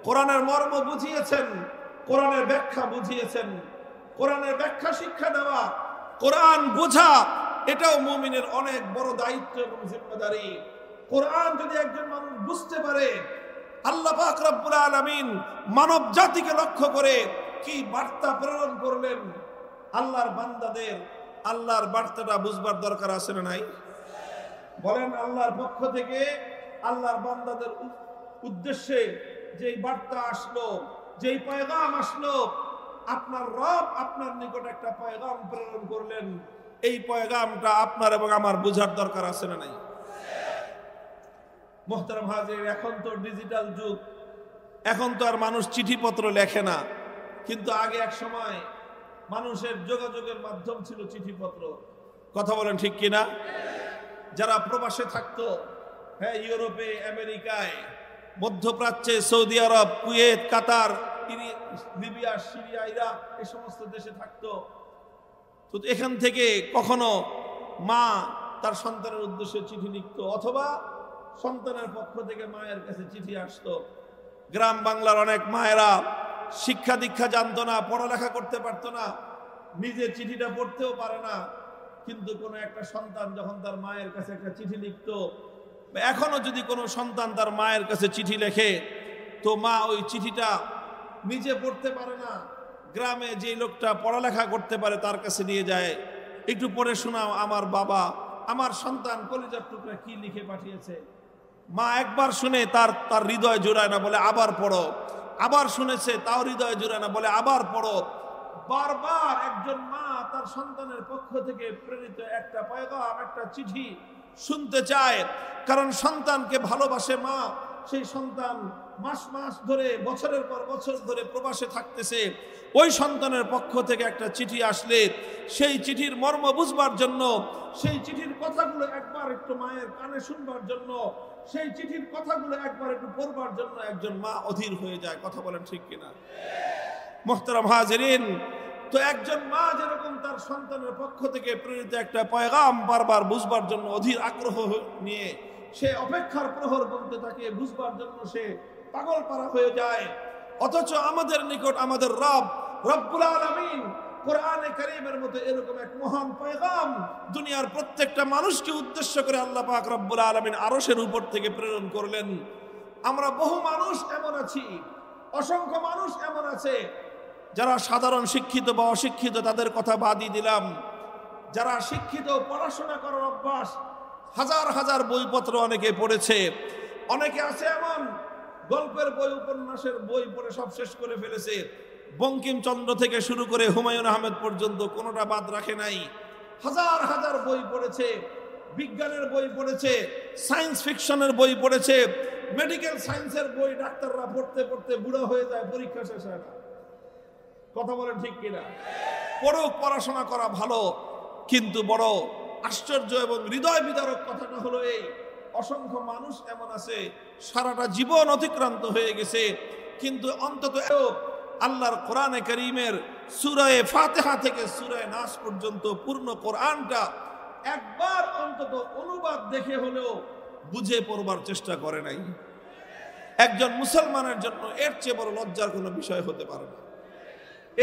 কোরআনের মর্ম বুঝিয়েছেন, কোরআনের ব্যাখ্যা বুঝিয়েছেন। কোরআনের ব্যাখ্যা শিক্ষা দেওয়া, কোরআন বোঝা, এটাও মুমিনের অনেক বড় দায়িত্ব এবং জিম্মাদারি। কোরআন যদি একজন মানুষ বুঝতে পারে, আল্লাহ পাক রব্বুল আলামিন মানব জাতিকে লক্ষ্য করে কি বার্তা প্রেরণ করলেন, আল্লাহর বান্দাদের আল্লাহর বার্তাটা বুঝবার দরকার আছে না নাই? বলেন, আল্লাহর পক্ষ থেকে আল্লাহর বান্দাদের উদ্দেশ্যে যেই বার্তা আসলো, যেই পয়গাম আসলো, আপনার রব আপনার নিকট একটা পয়গাম প্রেরণ করলেন, এই পয়গামটা আপনার এবং আমার বুঝার দরকার আছে না নাই? মুহতারাম হাজির, এখন তো ডিজিটাল যুগ, এখন তো আর মানুষ চিঠিপত্র লেখে না, কিন্তু আগে এক সময় মানুষের যোগাযোগের মাধ্যম ছিল চিঠিপত্র। কথা বলেন ঠিক কিনা? যারা প্রবাসে থাকতো, হ্যাঁ, ইউরোপে, আমেরিকায়, মধ্যপ্রাচ্যে, সৌদি আরব, কুয়েত, কাতার, লিবিয়া, সিরিয়া, ইরাক, এই সমস্ত দেশে থাকতো, তো এখান থেকে কখনো মা তার সন্তানের উদ্দেশ্যে চিঠি লিখত, অথবা সন্তানের পক্ষ থেকে মায়ের কাছে চিঠি আসতো। গ্রাম বাংলার অনেক মায়েরা শিক্ষা দীক্ষা জানতো না, পড়ালেখা করতে পারতো না, নিজে চিঠিটা পড়তেও পারে না, কিন্তু কোনো একটা সন্তান যখন তার মায়ের কাছে একটা চিঠি লিখতো, এখনো যদি কোনো সন্তান তার মায়ের কাছে চিঠি লেখে, তো মা ওই চিঠিটা নিজে পড়তে পারে না, গ্রামে যে লোকটা পড়ালেখা করতে পারে তার কাছে নিয়ে যায়, একটু পড়ে শোনাও আমার বাবা, আমার সন্তান কলিজার টুকরা কি লিখে পাঠিয়েছে। মা একবার শুনে তার হৃদয় জোড়ায় না, বলে আবার পড়ো। আবার শুনেছে, তাও হৃদয় জোড়ায় না, বলে আবার পড়ো। বারবার একজন মা তার সন্তানের পক্ষ থেকে প্রেরিত একটা পয়গাম, একটা চিঠি শুনতে চায়, কারণ সন্তানকে ভালোবাসে মা। সেই সন্তান মাস মাস ধরে, বছরের পর বছর ধরে প্রবাসে থাকতেছে, ওই সন্তানের পক্ষ থেকে একটা চিঠি আসলে সেই চিঠির মর্ম বুঝবার জন্য, সেই চিঠির কথাগুলো একবার একটু মায়ের কানে শুনবার জন্য, সেই চিঠির কথাগুলো একবার একটু পড়বার জন্য একজন মা অধীর হয়ে যায়। কথা বলেন ঠিক কিনা? মুহতারাম হাজিরিন, তো একজন মা যেরকম তার সন্তানের পক্ষ থেকে প্রেরিত একটা পয়গাম বারবার বুঝবার জন্য অধীর আগ্রহ নিয়ে সে অপেক্ষার প্রহর গুনতে থাকে, বুঝবার জন্য সে পাগল পারা হয়ে যায়, অথচ আমাদের নিকট আমাদের রব্বুল আলামিন কোরআনে কারীমের মতো এরকম এক মহান পয়গাম দুনিয়ার প্রত্যেকটা মানুষকে উদ্দেশ্য করে আল্লাহ পাক রব্বুল আলামিন আরশের উপর থেকে প্রেরণ করলেন। আমরা বহু মানুষ এমন আছি, অসংখ্য মানুষ এমন আছে যারা সাধারণ শিক্ষিত বা অশিক্ষিত, তাদের কথা বাদই দিলাম। যারা শিক্ষিত, পড়াশোনা করার অভ্যাস, হাজার হাজার বইপত্র অনেকে পড়েছে। অনেকে আছে এমন গল্পের বই, উপন্যাসের বই পড়ে সব শেষ করে ফেলেছে। বঙ্কিমচন্দ্র থেকে শুরু করে হুমায়ুন আহমেদ পর্যন্ত কোনোটা বাদ রাখে নাই। হাজার হাজার বই পড়েছে, বিজ্ঞানের বই পড়েছে, সায়েন্স ফিকশনের বই পড়েছে, মেডিকেল সায়েন্সের বই ডাক্তাররা পড়তে পড়তে বুড়ো হয়ে যায়, পরীক্ষা শেষ হয় না। কথা বলেন ঠিক কিনা? পড়াশোনা করা ভালো, কিন্তু বড় আশ্চর্য এবং হৃদয় বিদারক কথাটা হলো এই, অসংখ্য মানুষ এমন আছে সারাটা জীবন অতিক্রান্ত হয়ে গেছে, কিন্তু অন্তত আল্লাহর কোরআনে কারীমের সূরা ফাতিহা থেকে সূরা নাস পর্যন্ত পূর্ণ কোরআনটা একবার অন্তত অনুবাদ দেখে হলেও বুঝে পড়বার চেষ্টা করে নাই। একজন মুসলমানের জন্য এর চেয়ে বড় লজ্জার কোনো বিষয় হতে পারে না।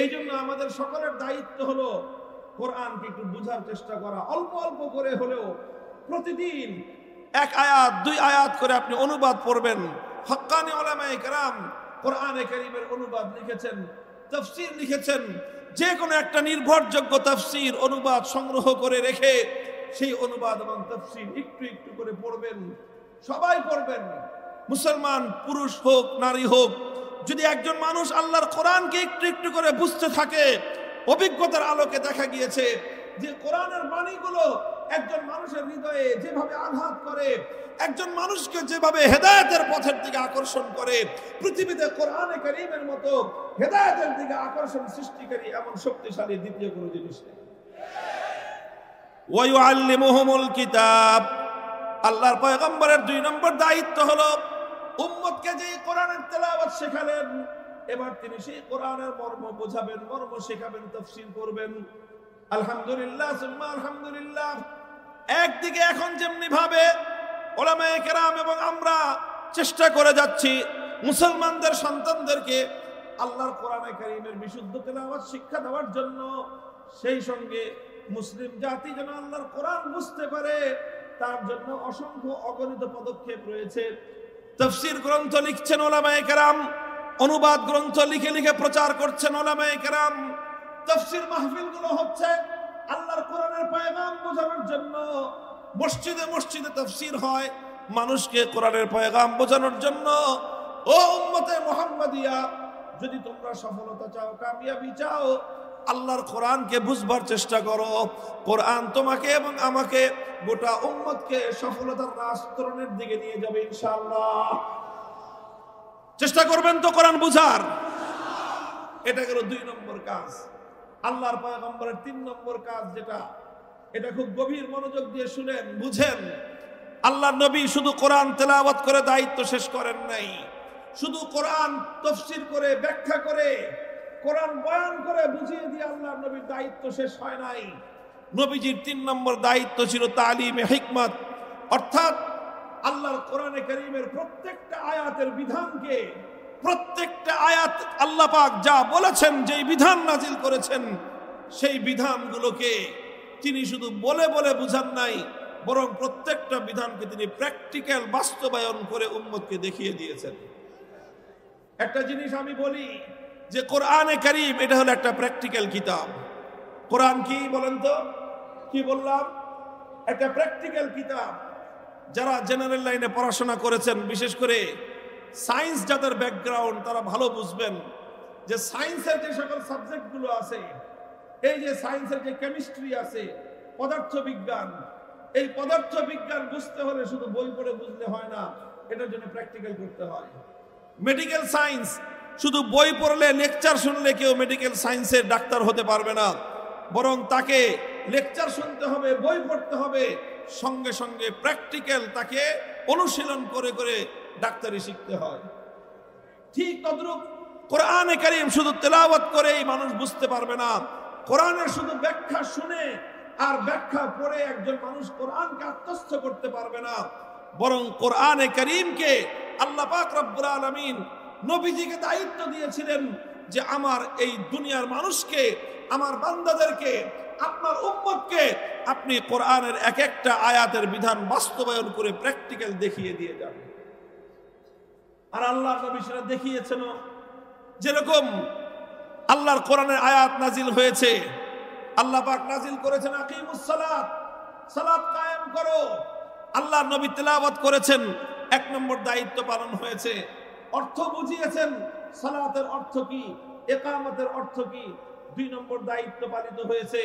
এই জন্য আমাদের সকলের দায়িত্ব হলো কোরআনকে একটু বুঝার চেষ্টা করা, অল্প অল্প করে হলেও প্রতিদিন এক আয়াত, দুই আয়াত করে আপনি অনুবাদ পড়বেন। হক্কানি উলামায়ে কেরাম কোরআনে কারীমের অনুবাদ লিখেছেন, তাফসীর লিখেছেন। যে কোনো একটা নির্ভরযোগ্য তাফসীর অনুবাদ সংগ্রহ করে রেখে সেই অনুবাদ এবং তাফসীর একটু একটু করে পড়বেন। সবাই পড়বেন, মুসলমান পুরুষ হোক নারী হোক। যদি একজন মানুষ আল্লাহর কোরআনকে একটু একটু করে বুঝতে থাকে, অভিজ্ঞতার আলোকে দেখা গিয়েছে যে কোরআনের বাণীগুলো একজন মানুষের হৃদয়ে যেভাবে আঘাত করে, একজন মানুষকে যেভাবে হেদায়েতের পথের দিকে আকর্ষণ করে, পৃথিবীতে কোরআনে কারীমের মতো হেদায়েতের দিকে আকর্ষণ সৃষ্টিকারী এমন শক্তিশালী দ্বিতীয় কোনো জিনিস নেই। ওয়া ইউআল্লিমুহুমুল কিতাব, আল্লাহর পয়গম্বরের 2 নম্বর দায়িত্ব হলো উম্মতকে যে কোরআনের তেলাওয়াত শেখালেন, এবার তিনি সেই কোরআনের মর্ম বোঝাবেন, মর্ম শেখাবেন, তাফসীর করবেন। আলহামদুলিল্লাহ সুম্মা আলহামদুলিল্লাহ। একদিকে এখন যেমনি ভাবে উলামায়ে কেরাম এবং আমরা চেষ্টা করে যাচ্ছি মুসলমানদের সন্তানদেরকে আল্লাহর কোরআনে কারীমের বিশুদ্ধ তেলাওয়াত শিক্ষা দেওয়ার জন্য, সেই সঙ্গে মুসলিম জাতি যেন আল্লাহর কোরআন বুঝতে পারে তার জন্য অসংখ্য অগণিত পদক্ষেপ রয়েছে। তাফসীর গ্রন্থ লিখছেন উলামায়ে কেরাম, অনুবাদ গ্রন্থ লিখে লিখে প্রচার করছেন উলামায়ে কেরাম। তাফসীর মাহফিলগুলো হচ্ছে আল্লাহর কোরআনের পয়গাম বোঝানোর জন্য। মসজিদে মসজিদে তাফসীর হয় মানুষকে কোরআনের পয়গাম বোঝানোর জন্য। ও উম্মতে মুহাম্মাদিয়া, যদি তোমরা সফলতা চাও, কামিয়াবি চাও, আল্লাহর কোরআনকে বুঝবার চেষ্টা করো। কোরআন তোমাকে এবং আমাকে, গোটা উম্মতকে সফলতার রাস্তরণের দিকে নিয়ে যাবে ইনশাআল্লাহ। চেষ্টা করবেন তো কোরআন বুঝার? এটা গেল 2 নম্বর কাজ। আল্লাহর পয়গম্বরের 3 নম্বর কাজ যেটা, এটা খুব গভীর মনোযোগ দিয়ে শুনেন, বুঝেন। আল্লাহর নবী শুধু কোরআন তেলাওয়াত করে দায়িত্ব শেষ করেন নাই, শুধু কোরআন তাফসীর করে, ব্যাখ্যা করে, কোরআন বয়ান করে বুঝিয়ে দিয়ে আল্লাহর নবীর দায়িত্ব শেষ হয় নাই। নবীজির 3 নম্বর দায়িত্ব ছিল তালিমে হিকমত, অর্থাৎ আল্লাহর কোরআনে কারীমের প্রত্যেকটা আয়াতের বিধানকে, প্রত্যেকটা আয়াত আল্লাহ পাক যা বলেছেন, যেই বিধান নাজিল করেছেন, সেই বিধানগুলোকে তিনি শুধু বলে বলে বুঝান নাই, বরং প্রত্যেকটা বিধানকে তিনি প্র্যাকটিক্যাল বাস্তবায়ন করে উম্মতকে দেখিয়ে দিয়েছেন। একটা জিনিস আমি বলি যে কোরআনে কারীম এটা হলো একটা প্র্যাকটিক্যাল কিতাব। কোরআন কি বলেন তো? কি বললাম? একটা প্র্যাকটিক্যাল কিতাব। যারা জেনারেল লাইনে পড়াশোনা করেছেন, বিশেষ করে সায়েন্স যাদের ব্যাকগ্রাউন্ড, তারা ভালো বুঝবেন যে সায়েন্সের যে সকল সাবজেক্টগুলো আছে, এই যে সায়েন্সের যে কেমিস্ট্রি আছে, পদার্থবিজ্ঞান, এই পদার্থবিজ্ঞান বুঝতে হলে শুধু বই পড়ে বুঝলে হয় না, এটার জন্য প্র্যাকটিক্যাল করতে হয়। মেডিকেল সায়েন্স শুধু বই পড়লে, লেকচার শুনলে কেউ মেডিকেল সায়েন্সের ডাক্তার হতে পারবে না, বরং তাকে লেকচার শুনতে হবে, বই পড়তে হবে, সঙ্গে সঙ্গে প্র্যাকটিক্যাল তাকে অনুশীলন করে করে ডাক্তারি শিখতে হয়। ঠিক তদ্রূপ কোরআনে কারীম শুধু তেলাওয়াত করেই মানুষ বুঝতে পারবে না। কোরআনের শুধু ব্যাখ্যা শুনে আর ব্যাখ্যা পড়ে একজন মানুষ কোরআনকে আত্মস্থ করতে পারবে না, বরং কোরআনে কারীমকে আল্লাহ পাক রব্বুল আলামিন নবীজিকে দায়িত্ব দিয়েছিলেন যে আমার এই দুনিয়ার মানুষকে, আমার বান্দাদেরকে, আপনার উম্মতকে আপনি কোরআনের এক একটা আয়াতের বিধান বাস্তবায়ন করে প্র্যাকটিক্যাল দেখিয়ে দিয়ে যান। আর আল্লাহ নবী সেটা দেখিয়েছেন। যেরকম আল্লাহর কোরআনের আয়াত নাজিল হয়েছে, আল্লাহ পাক নাজিল করেছেন আকিমুস সালাত, সালাত কায়েম করো। আল্লাহর নবী তেলাওয়াত করেছেন, 1 নম্বর দায়িত্ব পালন হয়েছে। অর্থ বুঝিয়েছেন, সালাতের অর্থ কি, ইকামতের অর্থ কি, 2 নম্বর দায়িত্ব পালিত হয়েছে।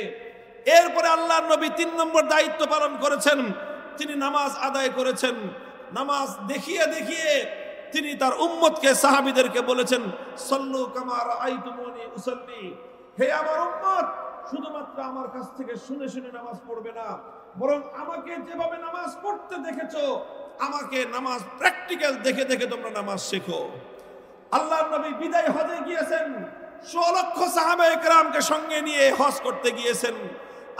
এরপরে আল্লাহর নবী 3 নম্বর দায়িত্ব পালন করেছেন, তিনি নামাজ আদায় করেছেন। নামাজ দেখিয়ে দেখিয়ে তিনি তার উম্মতকে, সাহাবীদেরকে বলেছেন, সল্লু কামা রাআইতুমুনি উসাল্লি। হে আমার উম্মত, শুধুমাত্র আমার কাছ থেকে শুনে শুনে নামাজ পড়বে না, বরং আমাকে যেভাবে নামাজ পড়তে দেখেছো, আমাকে নামাজ প্র্যাকটিক্যাল দেখে দেখে তোমরা নামাজ শেখো। আল্লাহর নবী বিদায় হজে গিয়েছেন, 100 লক্ষ সাহাবায়ে কেরামকে সঙ্গে নিয়ে হজ করতে গিয়েছেন।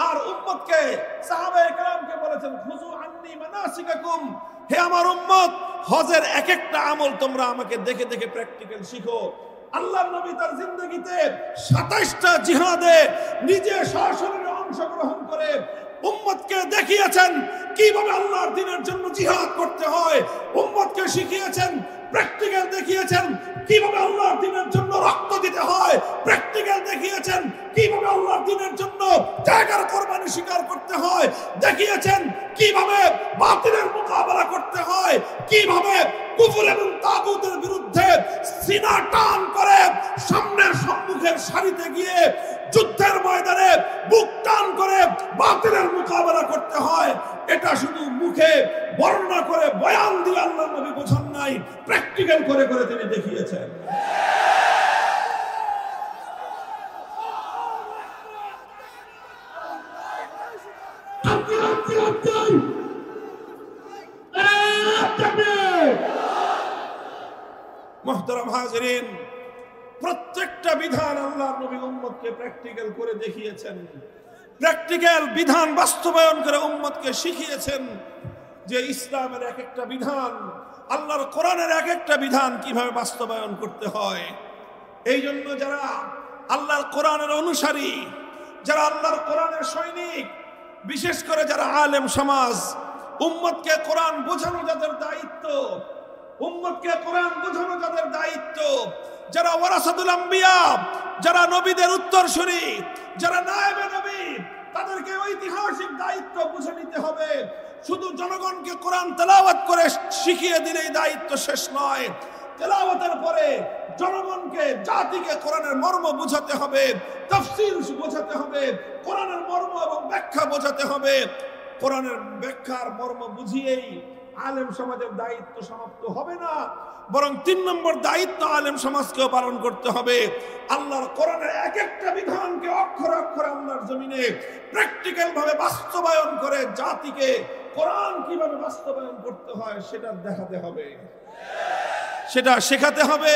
আর উম্মতকে, সাহাবায়ে কেরামকে বলেছেন, খুযু আন্নী মানাসিকাকুম। হে আমার উম্মত, হজের এক একটা আমল তোমরা আমাকে দেখে দেখে প্র্যাকটিক্যাল শিখো। আল্লাহর নবী তার জিন্দেগিতে 27টা জিহাদে নিজে সরাসরি অংশগ্রহণ করে উম্মতকে দেখিয়েছেন কিভাবে আল্লাহর দ্বীনের জন্য জিহাদ করতে হয়। উম্মতকে শিখিয়েছেন, প্র্যাকটিক্যাল দেখিয়েছেন কিভাবে আল্লাহর দ্বীনের জন্য রক্ত দিতে হয়। প্র্যাকটিক্যাল দেখিয়েছেন কিভাবে আল্লাহর দ্বীনের জন্য ত্যাগের কোরবানি স্বীকার করতে হয়। দেখিয়েছেন কিভাবে বাতিলের মোকাবেলা করতে হয়, কিভাবে কুফর এবং তাগুতের বিরুদ্ধে সিনা টান করে সামনের সম্মুখের সারিতে গিয়ে যুদ্ধের ময়দানে বুক টান করে বাতিলের মোকাবেলা করতে হয়। এটা শুধু মুখে বর্ণনা করে বয়ান দিয়ে আল্লাহর নবী বোঝান নাই, প্র্যাকটিক্যাল করে করে তিনি দেখিয়েছেন। মুহতারাম হাজিরিন, প্রত্যেকটা বিধান আল্লাহর নবী উম্মতকে প্র্যাকটিক্যাল করে দেখিয়েছেন। প্র্যাকটিক্যাল বিধান বাস্তবায়ন করে উম্মতকে শিখিয়েছেন যে ইসলামের এক একটা বিধান, আল্লাহর কোরআনের এক একটা বিধান কিভাবে বাস্তবায়ন করতে হয়। এই জন্য যারা আল্লাহর কোরআনের অনুসারী, যারা আল্লাহর কোরআনের সৈনিক, বিশেষ করে যারা আলেম সমাজ, উম্মতকে কোরআন বোঝানো যাদের দায়িত্ব, উম্মতকে কোরআন বোঝানো যাদের দায়িত্ব, যারা ওয়ারাসাতুল আম্বিয়া, যারা নবীদের উত্তরসূরি, যারা নায়েবে নবী, তাদেরকে ঐতিহাসিক দায়িত্ব বুঝে নিতে হবে। শুধু জনগণকে কোরআন তেলাওয়াত করে শিখিয়ে দিলেই দায়িত্ব শেষ নয়। তেলাওয়াতের পরে জনগণকে, জাতিকে কোরআনের মর্ম বোঝাতে হবে, তাফসীর বোঝাতে হবে, কোরআনের মর্ম এবং ব্যাখ্যা বোঝাতে হবে। কোরআনের ব্যাখ্যার মর্ম বুঝিয়েই আলেম সমাজের দায়িত্ব সমাপ্ত হবে না, বরং 3 নম্বর দায়িত্ব আলেম সমাজকেও পালন করতে হবে। আল্লাহর কোরআনের এক একটা বিধানকে অক্ষরে অক্ষরে আল্লাহর জমিনে প্র্যাকটিক্যাল ভাবে বাস্তবায়ন করে জাতিকে কোরআন কিভাবে বাস্তবায়ন করতে হয় সেটা দেখাতে হবে, সেটা শেখাতে হবে।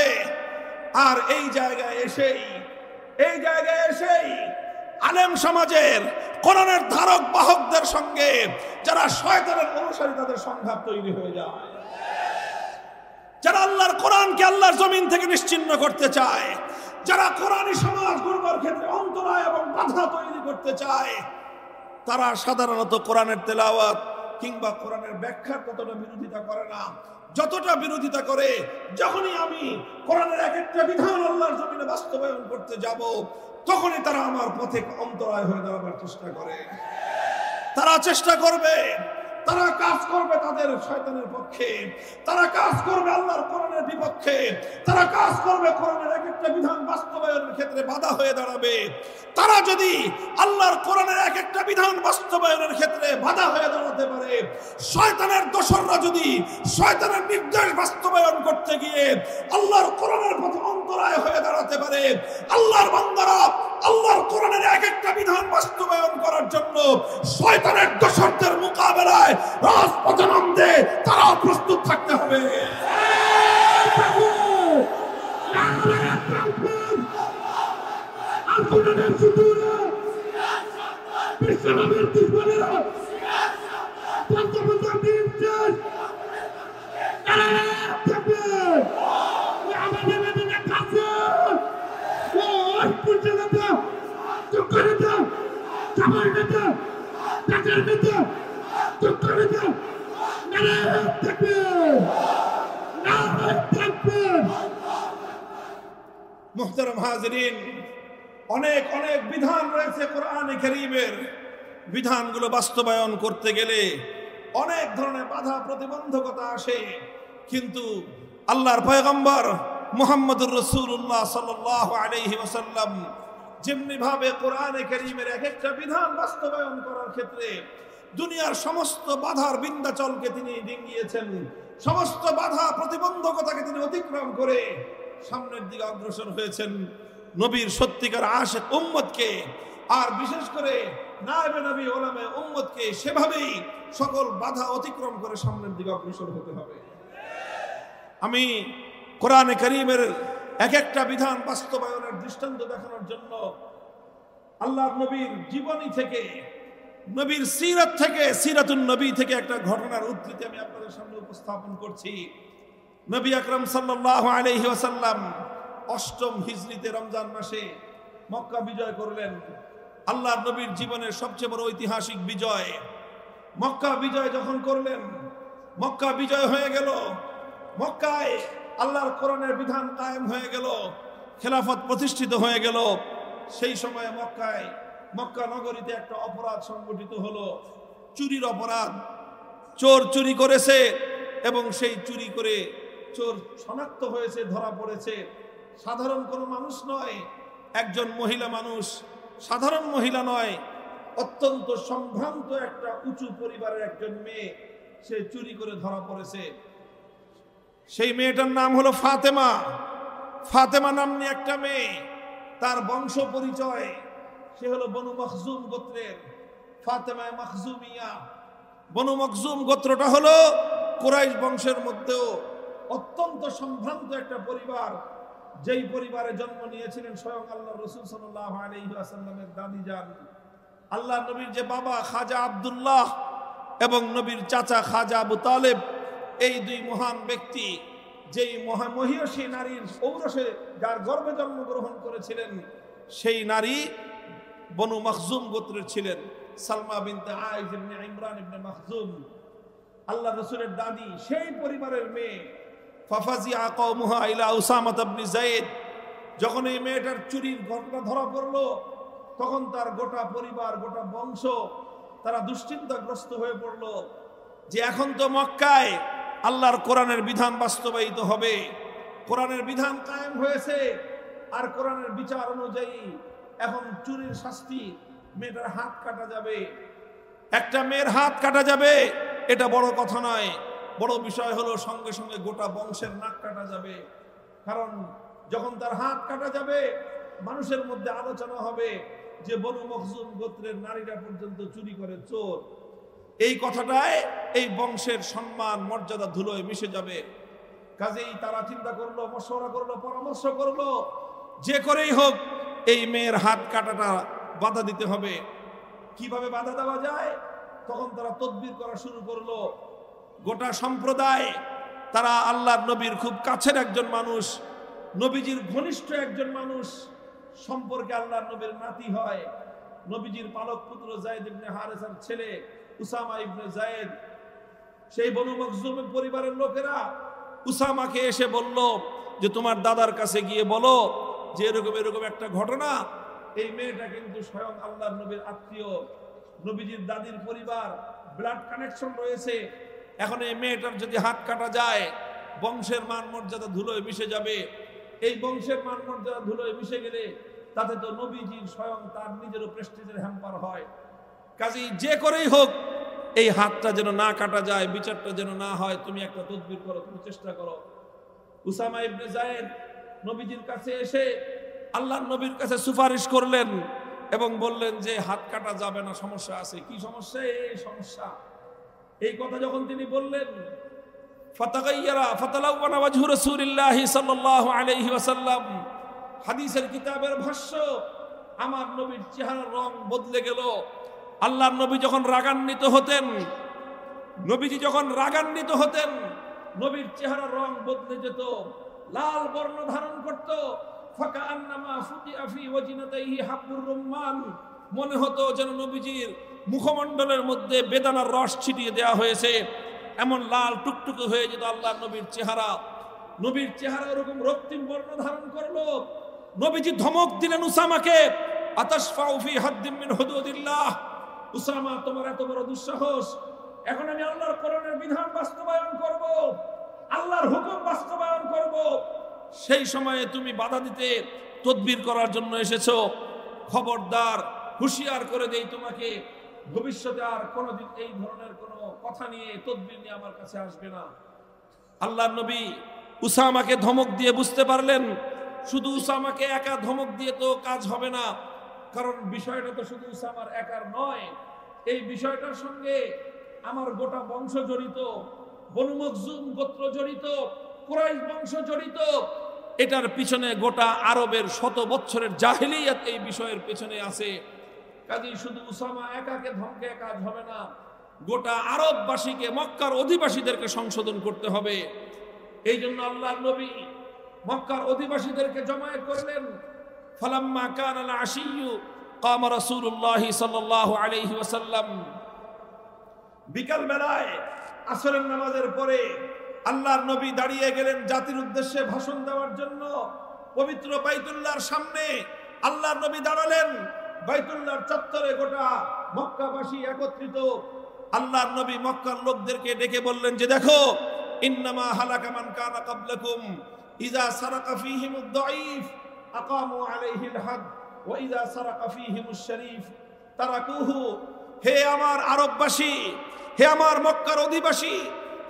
আর এই জায়গায় এসেই আলেম সমাজের কোরআনের ধারক বাহকদের সঙ্গে যারা শয়তানের অনুসারী, তাদের সংঘাত তৈরি হয়ে যায়। যারা আল্লাহর কোরআনকে আল্লাহর জমিন থেকে নিশ্চিহ্ন করতে চায়, যারা কোরআনী সমাজ গড়বার ক্ষেত্রে অন্তরায় এবং বাধা তৈরি করতে চায়, তারা সাধারণত কোরআনের তেলাওয়াত কিংবা কোরআনের ব্যাখ্যার ততটা বিরোধিতা করে না, যতটা বিরোধিতা করে যখনই আমি কোরআনের এক একটা বিধান আল্লাহর জমিনে বাস্তবায়ন করতে যাব, তখনই তারা আমার পথে অন্তরায় হয়ে দাঁড়াবার চেষ্টা করে। তারা চেষ্টা করবে, তারা কাজ করবে তাদের শয়তানের পক্ষে, তারা কাজ করবে আল্লাহর কোরআনের বিপক্ষে, তারা কাজ করবে কোরআনের এক একটা বিধান বাস্তবায়নের ক্ষেত্রে বাধা হয়ে দাঁড়াবে। তারা যদি আল্লাহর কোরআনের এক একটা বিধান বাস্তবায়নের ক্ষেত্রে বাধা হয়ে দাঁড়াতে পারে, শয়তানের দোসররা যদি শয়তানের নির্দেশ বাস্তবায়ন করতে গিয়ে আল্লাহর কোরআনের পথে অন্তরায় হয়ে দাঁড়াতে পারে, আল্লাহর বান্দারা আল্লাহর কোরআনের এক একটা বিধান বাস্তবায়ন করার জন্য শয়তানের দোসরদের মোকাবেলায় রাজপথে নামতে তারা প্রস্তুত থাকতে হবে। মুহতারাম হাজিরিন, অনেক অনেক বিধান রয়েছে কোরআনে কারীমের। বিধানগুলো বাস্তবায়ন করতে গেলে অনেক ধরনের বাধা প্রতিবন্ধকতা আসে, কিন্তু আল্লাহর পয়গম্বর মুহাম্মদুর রাসূলুল্লাহ সাল্লাল্লাহু আলাইহি ওয়াসাল্লাম যেমনি ভাবে কোরআনে কারীমের এক একটা বিধান বাস্তবায়ন করার ক্ষেত্রে দুনিয়ার সমস্ত বাধার বিন্ধ্যাচলকে তিনি ডিঙ্গিয়েছেন, সমস্ত বাধা প্রতিবন্ধকতাকে তিনি অতিক্রম করে সামনের দিকে অগ্রসর হয়েছেন। নবীর সত্যিকার আশিক উম্মতকে, আর বিশেষ করে নায়েবে নবী ওলামে উম্মতকে সেভাবেই সকল বাধা অতিক্রম করে সামনের দিকে অগ্রসর হতে হবে। আমি কোরআনে কারীমের এক একটা বিধান বাস্তবায়নের দৃষ্টান্ত দেখানোর জন্য আল্লাহর নবীর জীবনী থেকে, নবীর সিরাত থেকে, সিরাতুন নবী থেকে একটা ঘটনার উদ্ধৃতি আমি আপনাদের সামনে উপস্থাপন করছি। নবী আকরাম সাল্লাল্লাহু আলাইহি ওয়াসাল্লাম ৮ম হিজরিতে রমজান মাসে মক্কা বিজয় করলেন। আল্লাহর নবীর জীবনের সবচেয়ে বড় ঐতিহাসিক বিজয়। মক্কা বিজয় যখন করলেন, মক্কা বিজয় হয়ে গেল, মক্কায় আল্লাহর কোরআনের বিধান কায়েম হয়ে গেল, খেলাফত প্রতিষ্ঠিত হয়ে গেল। সেই সময় মক্কা নগরীতে একটা অপরাধ সংগঠিত হলো, চুরির অপরাধ। চোর চুরি করেছে এবং সেই চুরি করে চোর শনাক্ত হয়েছে, ধরা পড়েছে। সাধারণ কোনো মানুষ নয়, একজন মহিলা মানুষ, সাধারণ মহিলা নয়, অত্যন্ত সম্ভ্রান্ত একটা উঁচু পরিবারের একজন মেয়ে, সে চুরি করে ধরা পড়েছে। সেই মেয়েটার নাম হলো ফাতেমা। ফাতেমা নামনি একটা মেয়ে, তার বংশ পরিচয়, সে হলো বনু মখজুম গোত্রের, ফাতেমা মখজুমিয়া। বনু মখজুম গোত্রটা হলো কুরাইশ বংশের মধ্যেও অত্যন্ত সম্ভ্রান্ত একটা পরিবার, যেই পরিবারে জন্ম নিয়েছিলেন স্বয়ং আল্লাহ রাসূল সাল্লাল্লাহু আলাইহি ওয়াসাল্লামের দাদি যান। আল্লাহ নবীর যে বাবা খাজা আব্দুল্লাহ এবং নবীর চাচা খাজা আবু তালেব, এই দুই মহান ব্যক্তি যেই মহিয়সী নারীর ঔরসে যার গর্ভে জন্মগ্রহণ করেছিলেন, সেই নারী বনু মখজুম গোত্রের ছিলেন, সালমা বিনতে আইজ ইবনে ইমরান ইবনে মখজুম, আল্লাহ রাসূলের দাদি, সেই পরিবারের মেয়ে। ফাফাজিআ কওমুহা ইলা উসামা ইবনে যায়েদ। যখন এই মেয়েটার চুরির ঘটনা ধরা পড়লো, তখন তার গোটা পরিবার, গোটা বংশ তারা দুশ্চিন্তাগ্রস্ত হয়ে পড়লো যে এখন তো মক্কায় আল্লাহর কোরআনের বিধান বাস্তবায়িত হবে, কোরআনের বিধান কায়েম হয়েছে, আর কোরআনের বিচার অনুযায়ী এখন চুরির শাস্তি, মেয়েটার হাত কাটা যাবে। একটা মেয়ের হাত কাটা যাবে, এটা বড় কথা নয়, বড় বিষয় হলো সঙ্গে সঙ্গে গোটা বংশের নাক কাটা যাবে। কারণ যখন তার হাত কাটা যাবে, মানুষের মধ্যে আলোচনা হবে যে বনু মখজুম গোত্রের নারীরা পর্যন্ত চুরি করে, চোর। এই কথাটায় এই বংশের সম্মান মর্যাদা ধুলোয় মিশে যাবে। কাজেই তারা চিন্তা করলো, মশওয়ারা করলো, পরামর্শ করলো, যে করেই হোক এই মেয়ের হাত কাটাটা বাধা দিতে হবে। কিভাবে বাধা দেওয়া যায়? তখন তারা তদবির করা শুরু করলো। গোটা সম্প্রদায়, তারা আল্লাহর নবীর খুব কাছের একজন মানুষ, নবীজির ঘনিষ্ঠ একজন মানুষ সম্পর্কে আল্লাহর নবীর নাতি হয়, নবীজির পালক পুত্র যায়েদ ইবনে হারেসার ছেলে উসামা ইবনে যায়েদ, সেই বনু মখজুমের পরিবারের লোকেরা উসামাকে এসে বলল যে তোমার দাদার কাছে গিয়ে বলো যে এরকম এরকম একটা ঘটনা, এই মেয়েটা কিন্তু স্বয়ং আল্লাহর নবীর আত্মীয়, নবীজির দাদির পরিবার, ব্লাড কানেকশন রয়েছে। এখন এই মেয়েটার যদি হাত কাটা যায় বংশের মান মর্যাদা ধুলোয় মিশে যাবে। এই বংশের মান মর্যাদা ধুলোয় মিশে গেলে তাতে তো নবীজির স্বয়ং তার নিজেরও প্রেস্টিজের হ্যাম্পার হয়। কাজেই যে করেই হোক এই হাতটা যেন না কাটা যায়, বিচারটা যেন না হয়, তুমি একটা তদবির করো, তুমি চেষ্টা করো। উসামা ইবনে যায়েদ নবীজির কাছে এসে আল্লাহর নবীর কাছে সুপারিশ করলেন এবং বললেন যে হাত কাটা যাবে না, সমস্যা আছে। কি সমস্যা? এই সমস্যা। এই কথা যখন তিনি বললেন, ফাতাগাইয়ারা ফাতালাওয়ানা ওয়াজহু রাসূলিল্লাহি সাল্লাল্লাহু আলাইহি ওয়াসাল্লাম, হাদিসের কিতাবের ভাষ্য, আমার নবীর চেহারার রং বদলে গেল। আল্লাহর নবী যখন রাগান্বিত হতেন, নবীজি যখন রাগান্বিত হতেন, নবীর চেহারার রং বদলে যেত, লাল বর্ণ ধারণ করত। ফাকান্নামা ফুতিয়া ফি ওয়াজিনাতাইহি হাব্বুর রুম্মান, মনে হতো যেন নবীজির মুখমণ্ডলের মধ্যে বেদানার রস ছিটিয়ে দেওয়া হয়েছে, এমন লাল টুকটুকে হয়ে যেত আল্লাহর নবীর চেহারা। নবীর চেহারা এরকম রক্তিম বর্ণ ধারণ করলো। নবীজি ধমক দিলেন উসামাকে, আতাশফাউ ফি হাদ্দিম মিন হুদুদিল্লাহ, উসামা তোমার এত বড় দুঃসাহস, এখন আমি আল্লাহর কোরআনের বিধান বাস্তবায়ন করব, আল্লাহর হুকুম বাস্তবায়ন করব, সেই সময়ে তুমি বাধা দিতে তদবির করার জন্য এসেছো। খবরদার, হুঁশিয়ার করে দেই তোমাকে, ভবিষ্যতে আর কোনোদিন এই ধরনের কোনো কথা নিয়ে তদবির নিয়ে আমার কাছে আসবে না। আল্লাহর নবী উসামাকে ধমক দিয়ে বুঝতে পারলেন শুধু উসামাকে একা ধমক দিয়ে তো কাজ হবে না, কারণ বিষয়টা তো শুধু উসামার একার নয়, এই বিষয়টার সঙ্গে আমার গোটা বংশ জড়িত, বনু মখজুম গোত্র জড়িত, কুরাইশ বংশ জড়িত। এটার পিছনে গোটা আরবের শত বছরের জাহেলিয়াত এই বিষয়ের পিছনে আছে। কাজেই শুধু উসামা একাকে ধমকে কাজ হবে না, গোটা আরববাসীকে, মক্কার অধিবাসীদেরকে সংশোধন করতে হবে। এই জন্য আল্লাহর নবী মক্কার অধিবাসীদেরকে জমায়েত করলেন। ফালাম্মা কানাল আশিয়্যু কামা রাসূলুল্লাহ সাল্লাল্লাহু আলাইহি ওয়াসাল্লাম, বিকাল বেলায় আসরের নামাজের পরে আল্লাহর নবী দাঁড়িয়ে গেলেন জাতির উদ্দেশ্যে ভাষণ দেওয়ার জন্য। পবিত্র বাইতুল্লাহর সামনে আল্লাহর নবী দাঁড়ালেন। বাইতুল্লাহর চত্বরে গোটা মক্কাবাসী একত্রিত। আল্লাহর নবী মক্কার লোকদেরকে ডেকে বললেন যে দেখো, ইন্নামা হালাকা মান কানা ক্বাবলাকুম ইযা সারাকা ফীহিমুদ দাঈফ আকামু আলাইহিল হাদ ওয়া ইযা সারাকা ফীহিমুশ শরীফ তারাকুহু। হে আমার আরববাসী, হে আমার মক্কার অধিবাসী,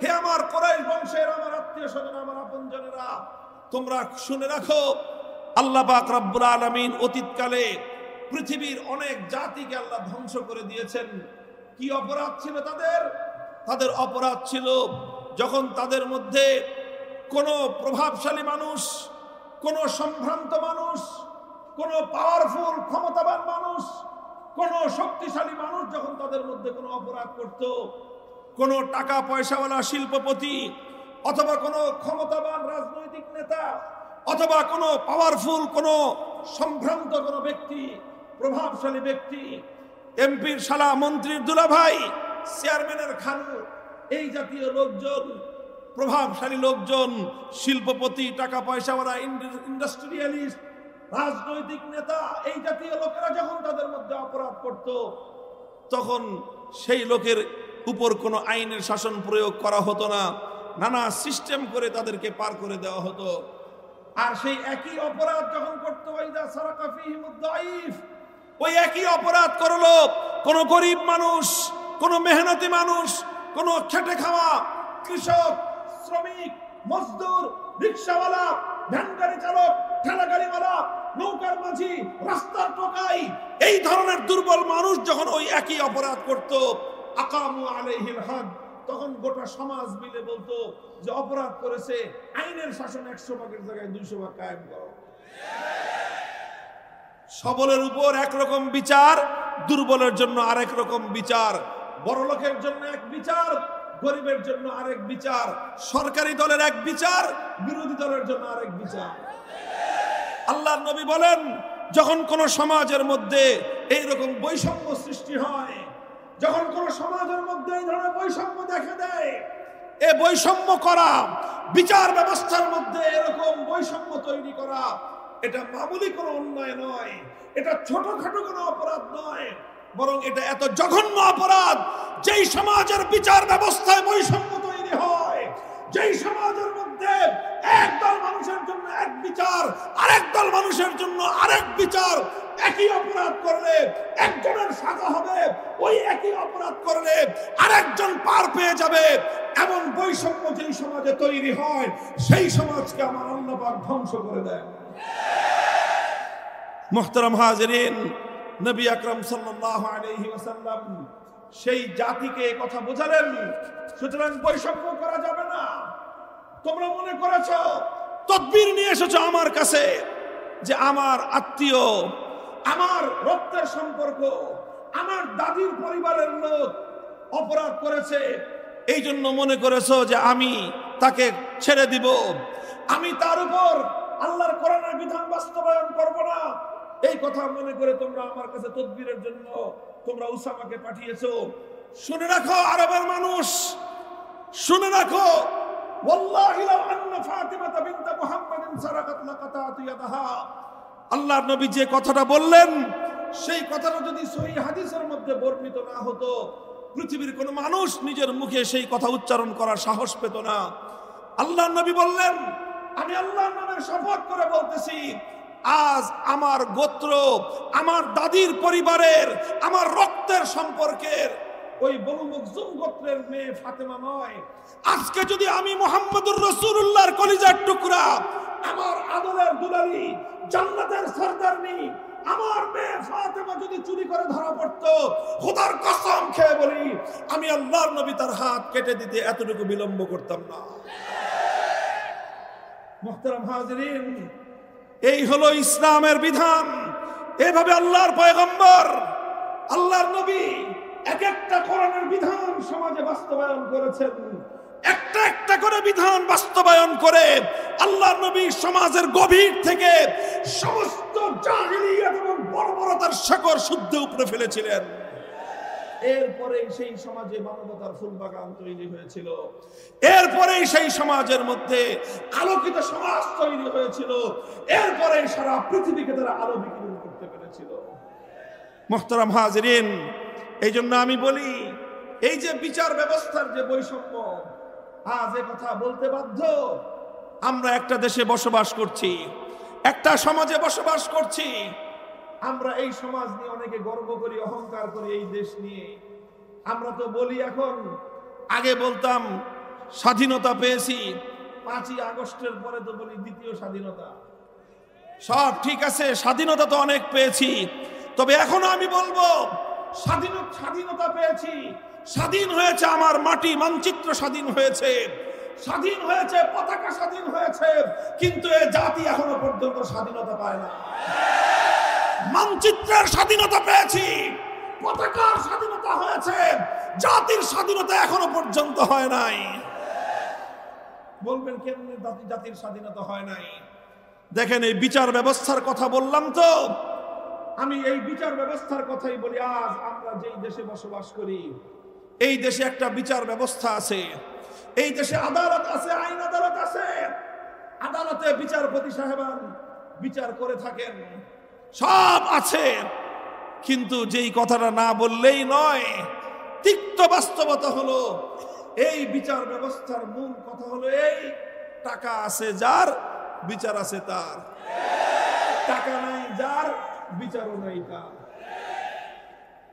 হে আমার কুরাইশ বংশের আমার আত্মীয় স্বজন, আমার আপনজনেরা, তোমরা শুনে রাখো, আল্লাহ পাক রব্বুল আলামিন অতীতকালে পৃথিবীর অনেক জাতিকে আল্লাহ ধ্বংস করে দিয়েছেন। কি অপরাধ ছিল তাদের? তাদের অপরাধ ছিল যখন তাদের মধ্যে কোনো প্রভাবশালী মানুষ, কোনো সম্ভ্রান্ত মানুষ, কোনো পাওয়ারফুল ক্ষমতাবান মানুষ, কোনো শক্তিশালী মানুষ যখন তাদের মধ্যে কোনো অপরাধ করত, কোনো টাকা পয়সাওয়ালা শিল্পপতি অথবা কোনো ক্ষমতাবান রাজনৈতিক নেতা অথবা কোনো পাওয়ারফুল কোনো সম্ভ্রান্ত কোনো ব্যক্তি, প্রভাবশালী ব্যক্তি, এমপির শালা, মন্ত্রীর দুলাভাই, চেয়ারম্যানের খালু, এই জাতীয় লোকজন, প্রভাবশালী লোকজন, শিল্পপতি, টাকা পয়সাওয়ালা, ইন্ডাস্ট্রিয়ালিস্ট, রাজনৈতিক নেতা, এই জাতীয় লোকেরা যখন তাদের মধ্যে অপরাধ করত, তখন সেই লোকের উপর কোনো আইনের শাসন প্রয়োগ করা হতো না, নানা সিস্টেম করে তাদেরকে পার করে দেওয়া হতো। আর সেই একই অপরাধ যখন করতো ওই একই অপরাধ করলো কোন গরিব মানুষ, কোন মেহনতি মানুষ, কোন খেটে খাওয়া কৃষক, শ্রমিক, মজদুর, রিক্সাওয়ালা, ভ্যান গাড়ি চালক, ঠেলা গাড়িওয়ালা, নৌকার মাঝি, রাস্তার টোকাই, এই ধরনের দুর্বল মানুষ যখন ওই একই অপরাধ করত, আকামু আলাইহিল হাদ, তখন গোটা সমাজ মিলে বলতো যে অপরাধ করেছে, আইনের শাসন 100 ভাগের জায়গায় 200 ভাগ কায়েম করো। সবলের উপর একরকম বিচার, দুর্বলের জন্য আরেক রকম বিচার, বড় লোকের জন্য এক বিচার, গরিবের জন্য আরেক বিচার, সরকারি দলের এক বিচার, বিরোধী দলের জন্য আরেক বিচার। আল্লাহর নবী বলেন, যখন কোন সমাজের মধ্যে এইরকম বৈষম্য সৃষ্টি হয়, যখন কোন সমাজের মধ্যে এই ধরনের বৈষম্য দেখা দেয়, এ বৈষম্য করা, বিচার ব্যবস্থার মধ্যে এরকম বৈষম্য তৈরি করা, এটা মামুলি কোনো অন্যায় নয়, এটা ছোটখাটো কোনো অপরাধ নয়, বরং এটা এত জঘন্য অপরাধ যেই সমাজের বিচার ব্যবস্থায় বৈষম্য তৈরি হয়, যেই সমাজের মধ্যে একদল মানুষের জন্য এক বিচার, আরেক দল মানুষের জন্য আরেক বিচার, একই অপরাধ করলে একজনের সাজা হবে, ওই একই অপরাধ করলে আরেকজন পার পেয়ে যাবে, এমন বৈষম্য যেই সমাজে তৈরি হয়, সেই সমাজকে আমার আল্লাহ পাক ধ্বংস করে দেন। মুহতারাম হাজিরিন, নবী আকরাম সাল্লাল্লাহু আলাইহি ওয়াসাল্লাম সেই জাতিকে কথা বোঝালেন, সুতরাং বৈষম্য করা যাবে না। তোমরা মনে করেছো, তদবির নিয়ে এসেছো আমার কাছে যে আমার আত্মীয়, আমার রক্তের সম্পর্ক, আমার দাদির পরিবারের লোক অপরাধ করেছে, এই জন্য মনে করেছো যে আমি তাকে ছেড়ে দিব, আমি তার উপর আল্লাহর কোরআনের বিধান বাস্তবায়ন করব না। এই কথা মনে করে তোমরা আমার কাছে তদবিরের জন্য তোমরা উসামাকে পাঠিয়েছো। শুনে রাখো আরবের মানুষ, শুনে রাখো, ওয়াল্লাহি লাউ আন্না ফাতিমাতা বিনত মুহাম্মাদিন সারাকাত লাকাতাতু ইয়াদাহা। আল্লাহর নবী যে কথাটা বললেন, সেই কথাটা যদি সহিহ হাদিসের মধ্যে বর্ণিত না হতো, পৃথিবীর কোন মানুষ নিজের মুখে সেই কথা উচ্চারণ করার সাহস পেত না। আল্লাহর নবী বললেন, আমি আল্লাহর নামের শপথ করে বলতেছি, আজ আমার গোত্র, আমার দাদির পরিবারের, আমার রক্তের সম্পর্কের ওই বনু মখজুম গোত্রের মেয়ে ফাতেমা নয়, আজকে যদি আমি মুহাম্মদুর রাসূলুল্লাহর কলিজার টুকরা, আমার আদরের দুলালি, জান্নাতের সরদারনি আমার মেয়ে ফাতেমা যদি চুরি করে ধরা পড়তো, খোদার কসম খেয়ে বলি, আমি আল্লাহর নবী তার হাত কেটে দিতে এতটুকু বিলম্ব করতাম না। মুহতারাম হাজিরিন, এই হলো ইসলামের বিধান। এভাবে আল্লাহর পয়গম্বর, আল্লাহর নবী এক একটা কোরআনের বিধান সমাজে বাস্তবায়ন করেছেন। একটা একটা করে বিধান বাস্তবায়ন করে আল্লাহর নবী সমাজের গভীর থেকে সমস্ত জাহিলিয়াত এবং বর্বরতার শেকড় শুদ্ধ উপড়ে ফেলেছিলেন। এরপরেই সেই সমাজে মানবতার ফুল বাগান তৈরি হয়েছিল, এরপরেই সেই সমাজের মধ্যে আলোকিত সমাজ তৈরি হয়েছিল, এরপরেই সারা পৃথিবীকে তারা আলো বিকিরণ করতে পেরেছিল। মুহতারাম হাজিরিন, এই জন্য আমি বলি, এই যে বিচার ব্যবস্থার যে বৈষম্য, আজ এ কথা বলতে বাধ্য। আমরা একটা দেশে বসবাস করছি, একটা সমাজে বসবাস করছি, আমরা এই সমাজ নিয়ে অনেকে গর্ব করি, অহংকার করি এই দেশ নিয়ে। আমরা তো বলি এখন, আগে বলতাম স্বাধীনতা পেয়েছি, 5ই আগস্টের পরে তো বলি দ্বিতীয় স্বাধীনতা। সব ঠিক আছে, স্বাধীনতা তো অনেক পেয়েছি, তবে এখনো আমি বলবো স্বাধীনতা পেয়েছি, স্বাধীন হয়েছে আমার মাটি, মানচিত্র স্বাধীন হয়েছে, স্বাধীন হয়েছে, পতাকা স্বাধীন হয়েছে, কিন্তু এ জাতি এখনো পর্যন্ত স্বাধীনতা পায় না। মানচিত্রের স্বাধীনতা পেয়েছি, পতাকার স্বাধীনতা হয়েছে, জাতির স্বাধীনতা এখনো পর্যন্ত হয় নাই। বলবেন কেমনে জাতির স্বাধীনতা হয় নাই? দেখেন, এই বিচার ব্যবস্থার কথা বললাম তো, আমি এই বিচার ব্যবস্থার কথাই বলি। আজ আমরা যেই দেশে বসবাস করি, এই দেশে একটা বিচার ব্যবস্থা আছে, এই দেশে আদালত আছে, আইন আদালত আছে, আদালতে বিচারপতি সাহেবান বিচার করে থাকেন, সব আছে। কিন্তু যেই কথাটা না বললেই নয়, তিক্ত বাস্তবতা হলো, এই বিচার ব্যবস্থার মূল কথা হলো এই, টাকা আছে যার, বিচার আছে তার, টাকা নাই যার, বিচারও নাই তার।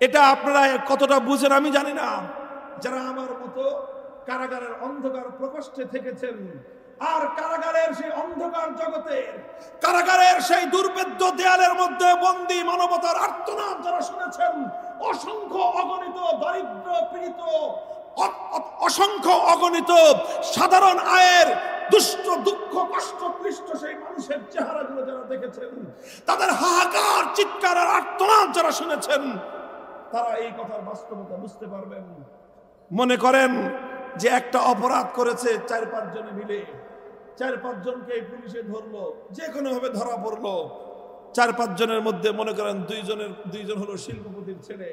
এটা আপনারা কতটা বুঝেন আমি জানি না। যারা আমার মতো কারাগারের অন্ধকার প্রকোষ্ঠে থেকেছেন, আর কারাগারের সেই অন্ধকার জগতে, কারাগারের সেই দুর্ভেদ্য দেয়ালের মধ্যে বন্দী মানবতার আর্তনাদ যারা শুনেছেন, অসংখ্য অগণিত দরিদ্র পীড়িত, অসংখ্য অগণিত সাধারণ আয়ের দুষ্ট, দুঃখ, কষ্ট ক্লিষ্ট সেই মানুষের চেহারাগুলো যারা দেখেছেন, তাদের হাহাকার, চিৎকার আর আর্তনাদ যারা শুনেছেন, তারা এই কথার বাস্তবতা বুঝতে পারবেন। মনে করেন যে একটা অপরাধ করেছে 4-5 জনে মিলে, 4-5 জনকে পুলিশে ধরলো, যে কোনো ভাবে ধরা পড়লো, 4-5 জনের মধ্যে মনে করেন দুইজন হলো শিল্পপতির ছেলে,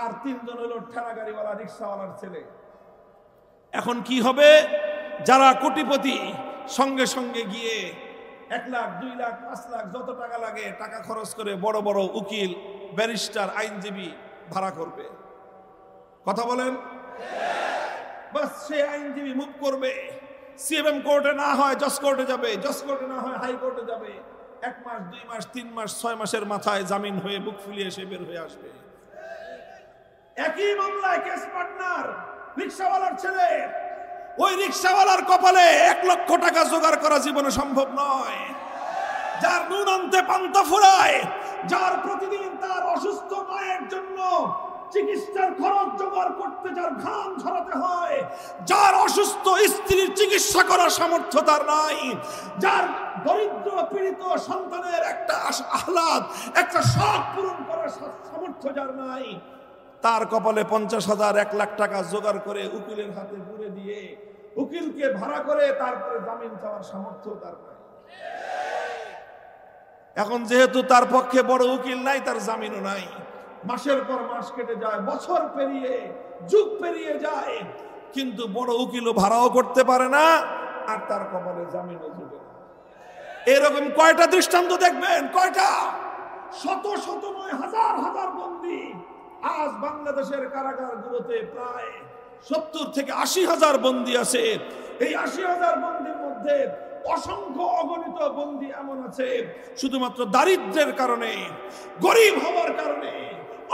আর 3 জন হলো ঠেলা গাড়িওয়ালা রিক্সাওয়ালার ছেলে। এখন কি হবে? যারা কোটিপতি সঙ্গে সঙ্গে গিয়ে 1 লাখ 2 লাখ 5 লাখ যত টাকা লাগে টাকা খরচ করে বড় বড় উকিল, ব্যারিস্টার, আইনজীবী ভাড়া করবে। কথা বলেন? বাস সে আইনজীবী মুভ করবে, সিএমএম কোর্টে না হয় জজ কোর্টে যাবে, জজ কোর্টে না হয় হাই কোর্টে যাবে। 1 মাস 2 মাস 3 মাস 6 মাসের মাথায় জামিন হয়ে বুক ফুলিয়ে সে বের হয়ে আসবে। একই মামলায় কেস পার্টনার রিক্সাওয়ালার ছেলে, ওই রিক্সাওয়ালার কপালে 1 লক্ষ টাকা জোগাড় করা জীবনে সম্ভব নয়। যার নুন আনতে পান্তা ফুরায়, যার প্রতিদিন তার অসুস্থ মায়ের জন্য চিকিৎসার খরচ জোগাড় করতে যার ঘাম ঝরাতে হয়, যার অসুস্থ স্ত্রীর চিকিৎসা করার সামর্থ্য তার নাই, যার দরিদ্র পীড়িত সন্তানের একটা আহ্লাদ, একটা শখ পূরণ করার সামর্থ্য যার নাই, তার কপালে 50,000 1 লাখ টাকা জোগাড় করে উকিলের হাতে পুরে দিয়ে উকিলকে ভাড়া করে তারপরে জামিন চাওয়ার সামর্থ্য তার নাই। এখন যেহেতু তার পক্ষে বড় উকিল নাই, তার জামিনও নাই। মাসের পর মাস কেটে যায়, বছর পেরিয়ে যুগ পেরিয়ে যায়, কিন্তু বড় উকিলও ভাড়াও করতে পারে না, আর তার কপালে জামিনও জুটে না। এরকম কয়টা দৃষ্টান্ত দেখবেন? কয়টা? শত শত নয়, হাজার হাজার বন্দী আজ বাংলাদেশের কারাগারগুলোতে প্রায় 70 থেকে 80,000 বন্দী আছে। এই 80,000 বন্দীর মধ্যে অসংখ্য অগণিত বন্দী এমন আছে শুধুমাত্র দারিদ্র্যের কারণে, গরিব হওয়ার কারণে,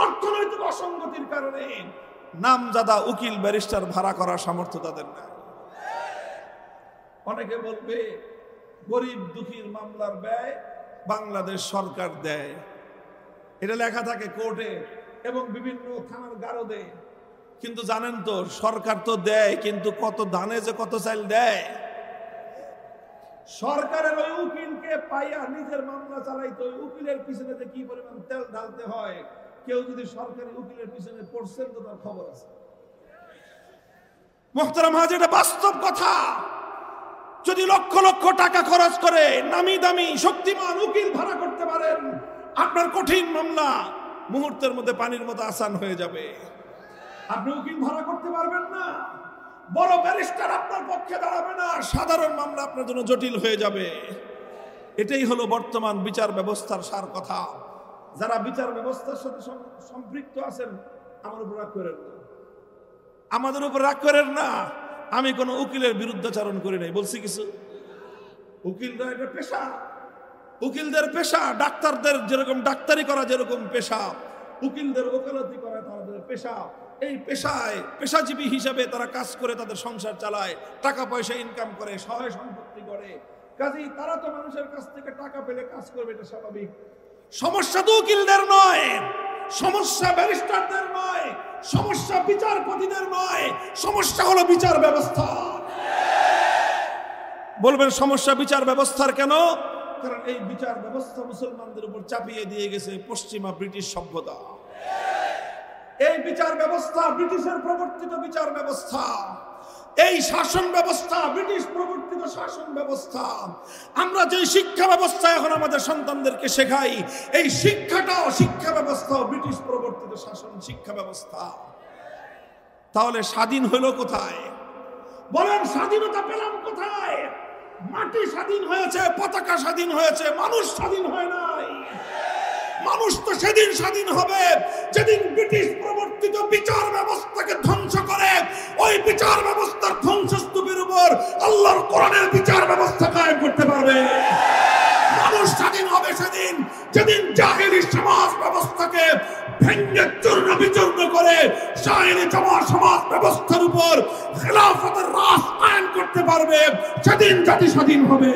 অর্থনৈতিক অসঙ্গতির কারণে নামজাদা উকিল ব্যারিস্টার ভাড়া করার সামর্থ্য তাদের নাই। অনেকে বলবে গরিব দুঃখীর মামলার ব্যয় বাংলাদেশ সরকার দেয়, এটা লেখা থাকে কোর্টে এবং বিভিন্ন থানার গারদে। কিন্তু জানেন তো, সরকার তো দেয়, কিন্তু কত ধানে যে কত চাল দেয়। সরকারের ওই উকিলকে পাইয়া নিজের মামলা চালাইতে ওই উকিলের পিছনে যে কি পরিমাণ তেল ঢালতে হয়, কেউ যদি সরকারি উকিলের পিছনে পড়ছেন তো তার খবর আছে। মুহতারাম হাজির, এটা বাস্তব কথা। যদি লক্ষ লক্ষ টাকা খরচ করে নামি দামি শক্তিমান উকিল ভাড়া করতে পারেন, আপনার কঠিন মামলা মুহূর্তের মধ্যে পানির মতো আসান হয়ে যাবে। আপনি উকিল ভাড়া করতে পারবেন না, বড় ব্যারিস্টার আপনার পক্ষে দাঁড়াবে না, সাধারণ মামলা আপনার জন্য জটিল হয়ে যাবে। এটাই হলো বর্তমান বিচার ব্যবস্থার সার কথা। যারা বিচার ব্যবস্থার সাথে সম্পৃক্ত আছেন, আমার উপর রাগ করেন না, আমাদের উপর রাগ করেন না। আমি কোনো উকিলের বিরুদ্ধাচরণ করি নাই, বলছি কিছু? উকিলরা এটা পেশা, উকিলদের পেশা। ডাক্তারদের যেরকম ডাক্তারি করা যেরকম পেশা, উকিলদের ওকালতি করা তাদের পেশা। এই পেশায় পেশাজীবী হিসাবে তারা কাজ করে তাদের সংসার চালায়, টাকা পয়সা ইনকাম করে, সহায় সম্পত্তি করে। কাজেই তারা তো মানুষের কাছ থেকে টাকা পেলে কাজ করবে, এটা স্বাভাবিক। সমস্যা তো উকিলদের নয়, সমস্যা ব্যারিস্টারদের নয়, সমস্যা বিচারপতিদের নয়, সমস্যা হলো বিচার ব্যবস্থা। বলবেন সমস্যা বিচার ব্যবস্থার কেন? কারণ এই বিচার ব্যবস্থা মুসলমানদের উপর চাপিয়ে দিয়ে গেছে পশ্চিমা ব্রিটিশ সভ্যতা। এই বিচার ব্যবস্থা ব্রিটিশের প্রবর্তিত বিচার ব্যবস্থা, এই শাসন ব্যবস্থা ব্রিটিশ প্রবর্তিত শাসন ব্যবস্থা। আমরা যে শিক্ষা ব্যবস্থা এখন আমাদের সন্তানদেরকে শেখাই, এই শিক্ষাটাও শিক্ষা ব্যবস্থাও ব্রিটিশ প্রবর্তিত শাসন শিক্ষা ব্যবস্থা। তাহলে স্বাধীন হলো কোথায়? বলেন স্বাধীনতা পেলাম কোথায়? মাটি স্বাধীন হয়েছে, পতাকা স্বাধীন হয়েছে, মানুষ স্বাধীন হয় নাই। মানুষ তো সেদিন স্বাধীন হবে যেদিন ব্রিটিশ প্রবর্তিত বিচার ব্যবস্থাকে ধ্বংস করে ওই বিচার ব্যবস্থার ধ্বংসস্তূপের উপর আল্লাহর কোরআনের বিচার ব্যবস্থা কায়েম করতে পারবে। মানুষ স্বাধীন হবে সেদিন যেদিন জাহেলি সমাজ ব্যবস্থাকে ভেঙে চূর্ণ বিচূর্ণ করে শাহেরি সমাজ ব্যবস্থার উপর খেলাফতের রাজ কায়েম করতে পারবে, সেদিন জাতি স্বাধীন হবে।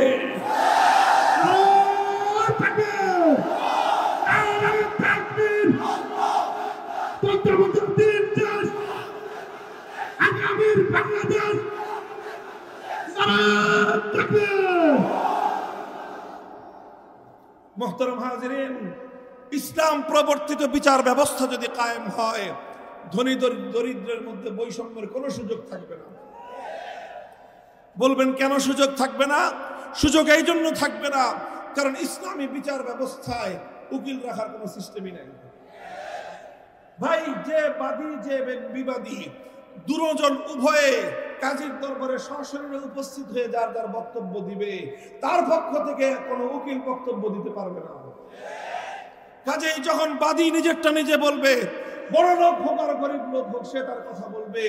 মুহতারাম হাজিরিন, ইসলাম প্রবর্তিত বিচার ব্যবস্থা যদি কায়েম হয়, ধনী দরিদ্রের মধ্যে বৈষম্যের কোনো সুযোগ থাকবে না। বলবেন কেন সুযোগ থাকবে না? সুযোগ এই জন্য থাকবে না, কারণ ইসলামী বিচার ব্যবস্থায় উকিল রাখার কোনো সিস্টেমই নাই। ভাই, যে বাদী যে বিবাদী দুজন উভয়ে কাজীর দরবারে সশরীরে উপস্থিত হয়ে যার যার বক্তব্য দিবে, তার পক্ষ থেকে কোনো উকিল বক্তব্য দিতে পারবে না। কাজেই যখন বাদী নিজেরটা নিজে বলবে, বড় লোক হোক আর গরিব লোক হোক সে তার কথা বলবে,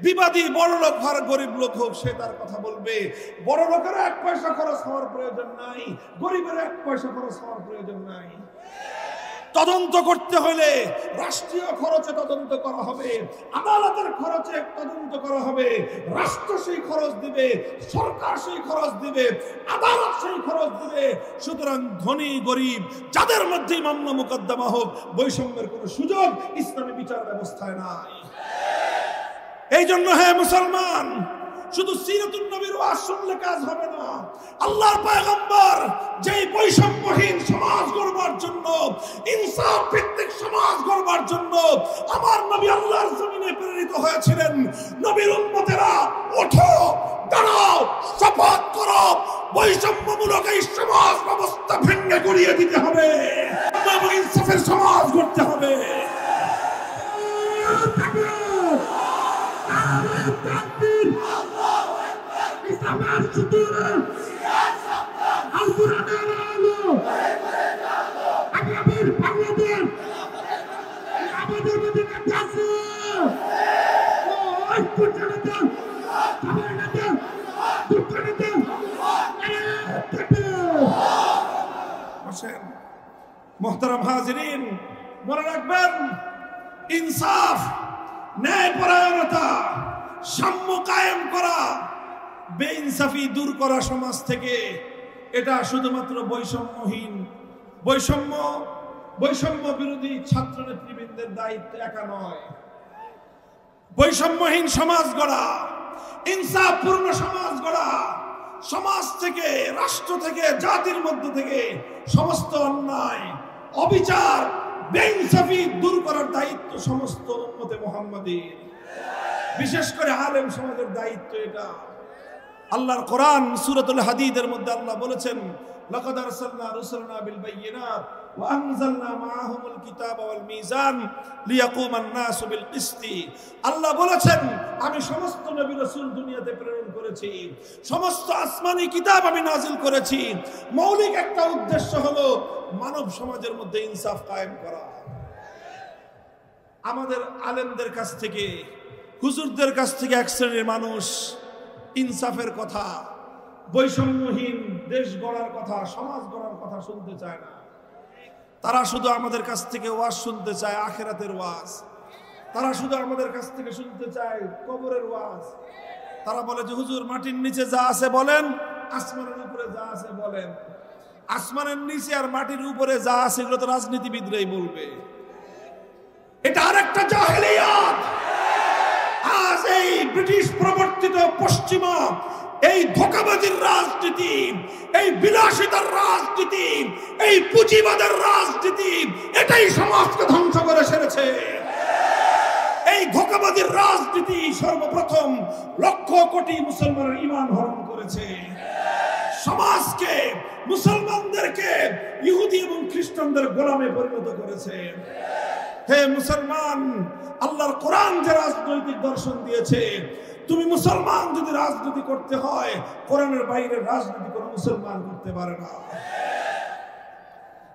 বিবাদী বড় লোক আর গরিব লোক হোক সে তার কথা বলবে। বড় লোকের 1 পয়সা খরচ হওয়ার প্রয়োজন নাই, গরিবের 1 পয়সা খরচ হওয়ার প্রয়োজন নাই। তদন্ত করতে হলে রাষ্ট্রীয় খরচে তদন্ত করা হবে, আদালতের খরচে তদন্ত করা হবে। রাষ্ট্র সেই খরচ দিবে, সরকার সেই খরচ দিবে, আদালত সেই খরচ দিবে। সুতরাং ধনী গরিব যাদের মধ্যে মামলা মোকদ্দমা হোক, বৈষম্যের কোনো সুযোগ ইসলামী বিচার ব্যবস্থায় নাই। এই জন্য হে মুসলমান, শুধু সিরাতুন নবীর ওয়াজ শুনলে কাজ হবে না। আল্লাহর পয়গম্বর যেই বৈষম্যহীন সমাজ গড়বার জন্য, ইনসাফ ভিত্তিক সমাজ গড়বার জন্য আমার নবী আল্লাহর জমিনে প্রেরিত হয়েছিলেন। নবীর উম্মতেরা ওঠো, দাঁড়াও, শপথ করো, বৈষম্যমূলক এই সমাজ ব্যবস্থা ভেঙে গড়িয়ে দিতে হবে, ইনসাফের সমাজ গড়তে হবে। ইসলামের সুতরে আল কোরআনের আলো আগামীর বাংলাদেশ আমাদের মধ্যে আছে। ওই কোরআনটা সবাইকে দুঃখটা বসেন। মুহতারাম হাজিরিন, মনে রাখবেন, ইনসাফ, ন্যায়পরায়ণতা, সাম্য কায়েম করা, বেইনসাফি দূর করা সমাজ থেকে, এটা শুধুমাত্র বৈষম্য বিরোধী ছাত্র নেতৃবৃন্দের দায়িত্ব একা নয়। বৈষম্যহীন সমাজ গড়া, ইনসাফপূর্ণ সমাজ গড়া, সমাজ থেকে, রাষ্ট্র থেকে, জাতির মধ্য থেকে সমস্ত অন্যায়, অবিচার, বেইনসাফি দূর করার দায়িত্ব সমস্ত উম্মতে মুহাম্মাদীর, বিশেষ করে আলেম সমাজের দায়িত্ব এটা। আল্লাহর কোরআন সূরাতুল হাদীদের মধ্যে আল্লাহ বলেছেন, লাকাদ আরসালনা রুসুলানা বিল বায়িনাত ওয়া আনজালনা মাআহুমুল কিতাবা ওয়াল মিজান লিয়াকুমান নাসু বিল কিসতি। আল্লাহ বলেছেন, আমি সমস্ত নবী রাসূল দুনিয়াতে প্রেরণ করেছি, সমস্ত আসমানি কিতাব আমি নাজিল করেছি। মৌলিক একটা উদ্দেশ্য হলো মানব সমাজের মধ্যে ইনসাফ কায়েম করা। আমাদের আলেমদের কাছ থেকে, হুজুরদের কাছ থেকে এক শ্রেণীর মানুষ ইনসাফের কথা, বৈষম্যহীন দেশ গড়ার কথা, সমাজ গড়ার কথা শুনতে চায় না। তারা শুধু আমাদের কাছ থেকে ওয়াজ শুনতে চায়, আখিরাতের ওয়াজ। তারা শুধু আমাদের কাছ থেকে শুনতে চায় কবরের ওয়াজ। তারা বলে যে হুজুর, মাটির নিচে যা আছে বলেন, আসমানের উপরে যা আছে বলেন। আসমানের নিচে আর মাটির উপরে যা আছে এগুলো তো রাজনীতিবিদরাই বলবে। এটা আরেকটা জাহেলিয়াত। আজ এই ব্রিটিশ প্রবর্তিত পশ্চিমা এই ধোঁকাবাজির রাজনীতি, এই বিলাসিতার রাজনীতি, এই পুঁজিবাদের রাজনীতি, এটাই সমাজকে ধ্বংস করে সেরেছে। এই ধোঁকাবাজির রাজনীতি সর্বপ্রথম লক্ষ কোটি মুসলমানের ঈমান হরণ করেছে। সমাজকে, মুসলমানদেরকে ইহুদি এবং খ্রিস্টানদের গোলামে পরিণত করেছে। হে মুসলমান, আল্লাহর কোরআন যে রাজনৈতিক দর্শন দিয়েছে, তুমি মুসলমান যদি রাজনীতি করতে হয়, কোরআনের বাইরে রাজনীতি কোনো মুসলমান করতে পারে না।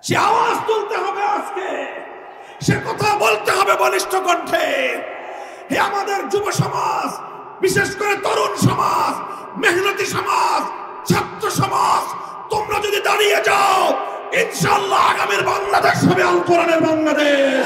সে আওয়াজ তুলতে হবে আজকে, সে কথা বলতে হবে বলিষ্ঠ কণ্ঠে। হে আমাদের যুব সমাজ, বিশেষ করে তরুণ সমাজ, মেহনতি সমাজ, ছাত্র সমাজ, তোমরা যদি দাঁড়িয়ে যাও, ইনশাআল্লাহ আগামীর বাংলাদেশ হবে আল কোরআনের বাংলাদেশ।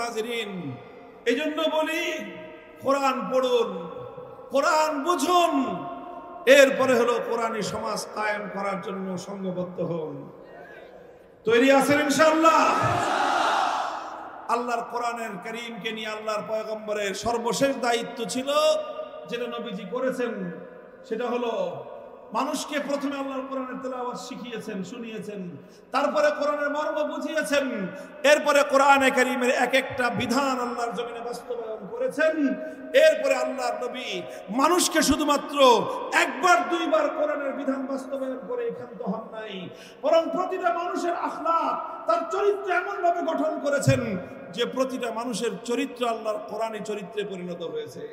হাজিরিন, এই জন্য বলি কোরআন পড়ুন, কোরআন বুঝুন, এরপরে হলো কোরআনী সমাজ কায়েম করার জন্য সংঘবদ্ধ হন। তৈরি আছেন ইনশাআল্লাহ? আল্লাহর কোরআনের কারীমকে নিয়ে আল্লাহর পয়গম্বরের সর্বশেষ দায়িত্ব ছিল যেটা নবীজি করেছেন, সেটা হলো মানুষকে প্রথমে আল্লাহর কোরআনের তেলাওয়াত শিখিয়েছেন, শুনিয়েছেন, তারপরে কোরআনের মর্ম বুঝিয়েছেন, এরপরে কোরআনে কারীমের এক একটা বিধান আল্লাহর জমিনে বাস্তবায়ন করেছেন। এরপরে আল্লাহর নবী মানুষকে শুধুমাত্র একবার দুইবার কোরআনের বিধান বাস্তবায়ন করে ক্ষান্ত হন নাই, বরং প্রতিটা মানুষের আখলাক, তার চরিত্র এমন ভাবে গঠন করেছেন যে প্রতিটা মানুষের চরিত্র আল্লাহর কোরআনী চরিত্রে পরিণত হয়েছে।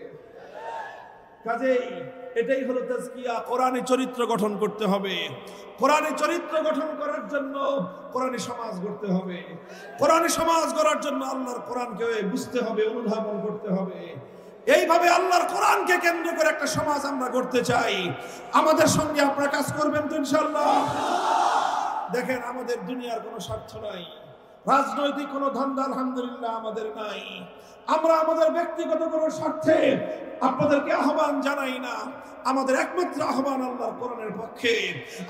কাজেই এটাই হলো তাজকিয়া, কোরআনী চরিত্র গঠন করতে হবে। কোরআনী চরিত্র গঠন করার জন্য কোরআনী সমাজ গড়তে হবে। কোরআনী সমাজ গড়ার জন্য আল্লাহর কোরআনকে বুঝতে হবে, অনুধাবন করতে হবে। এইভাবে আল্লাহর কোরআনকে কেন্দ্র করে একটা সমাজ আমরা গড়তে চাই। আমাদের সঙ্গে আপনারা কাজ করবেন তো ইনশাআল্লাহ? দেখেন, আমাদের দুনিয়ার কোনো স্বার্থ নাই, রাজনৈতিক কোনো ধান্দা আলহামদুলিল্লাহ আমাদের নাই। আমরা আমাদের ব্যক্তিগত কোনো স্বার্থে আপনাদেরকে আহ্বান জানাই না। আমাদের একমাত্র আহ্বান আল্লাহর কোরআনের পক্ষে।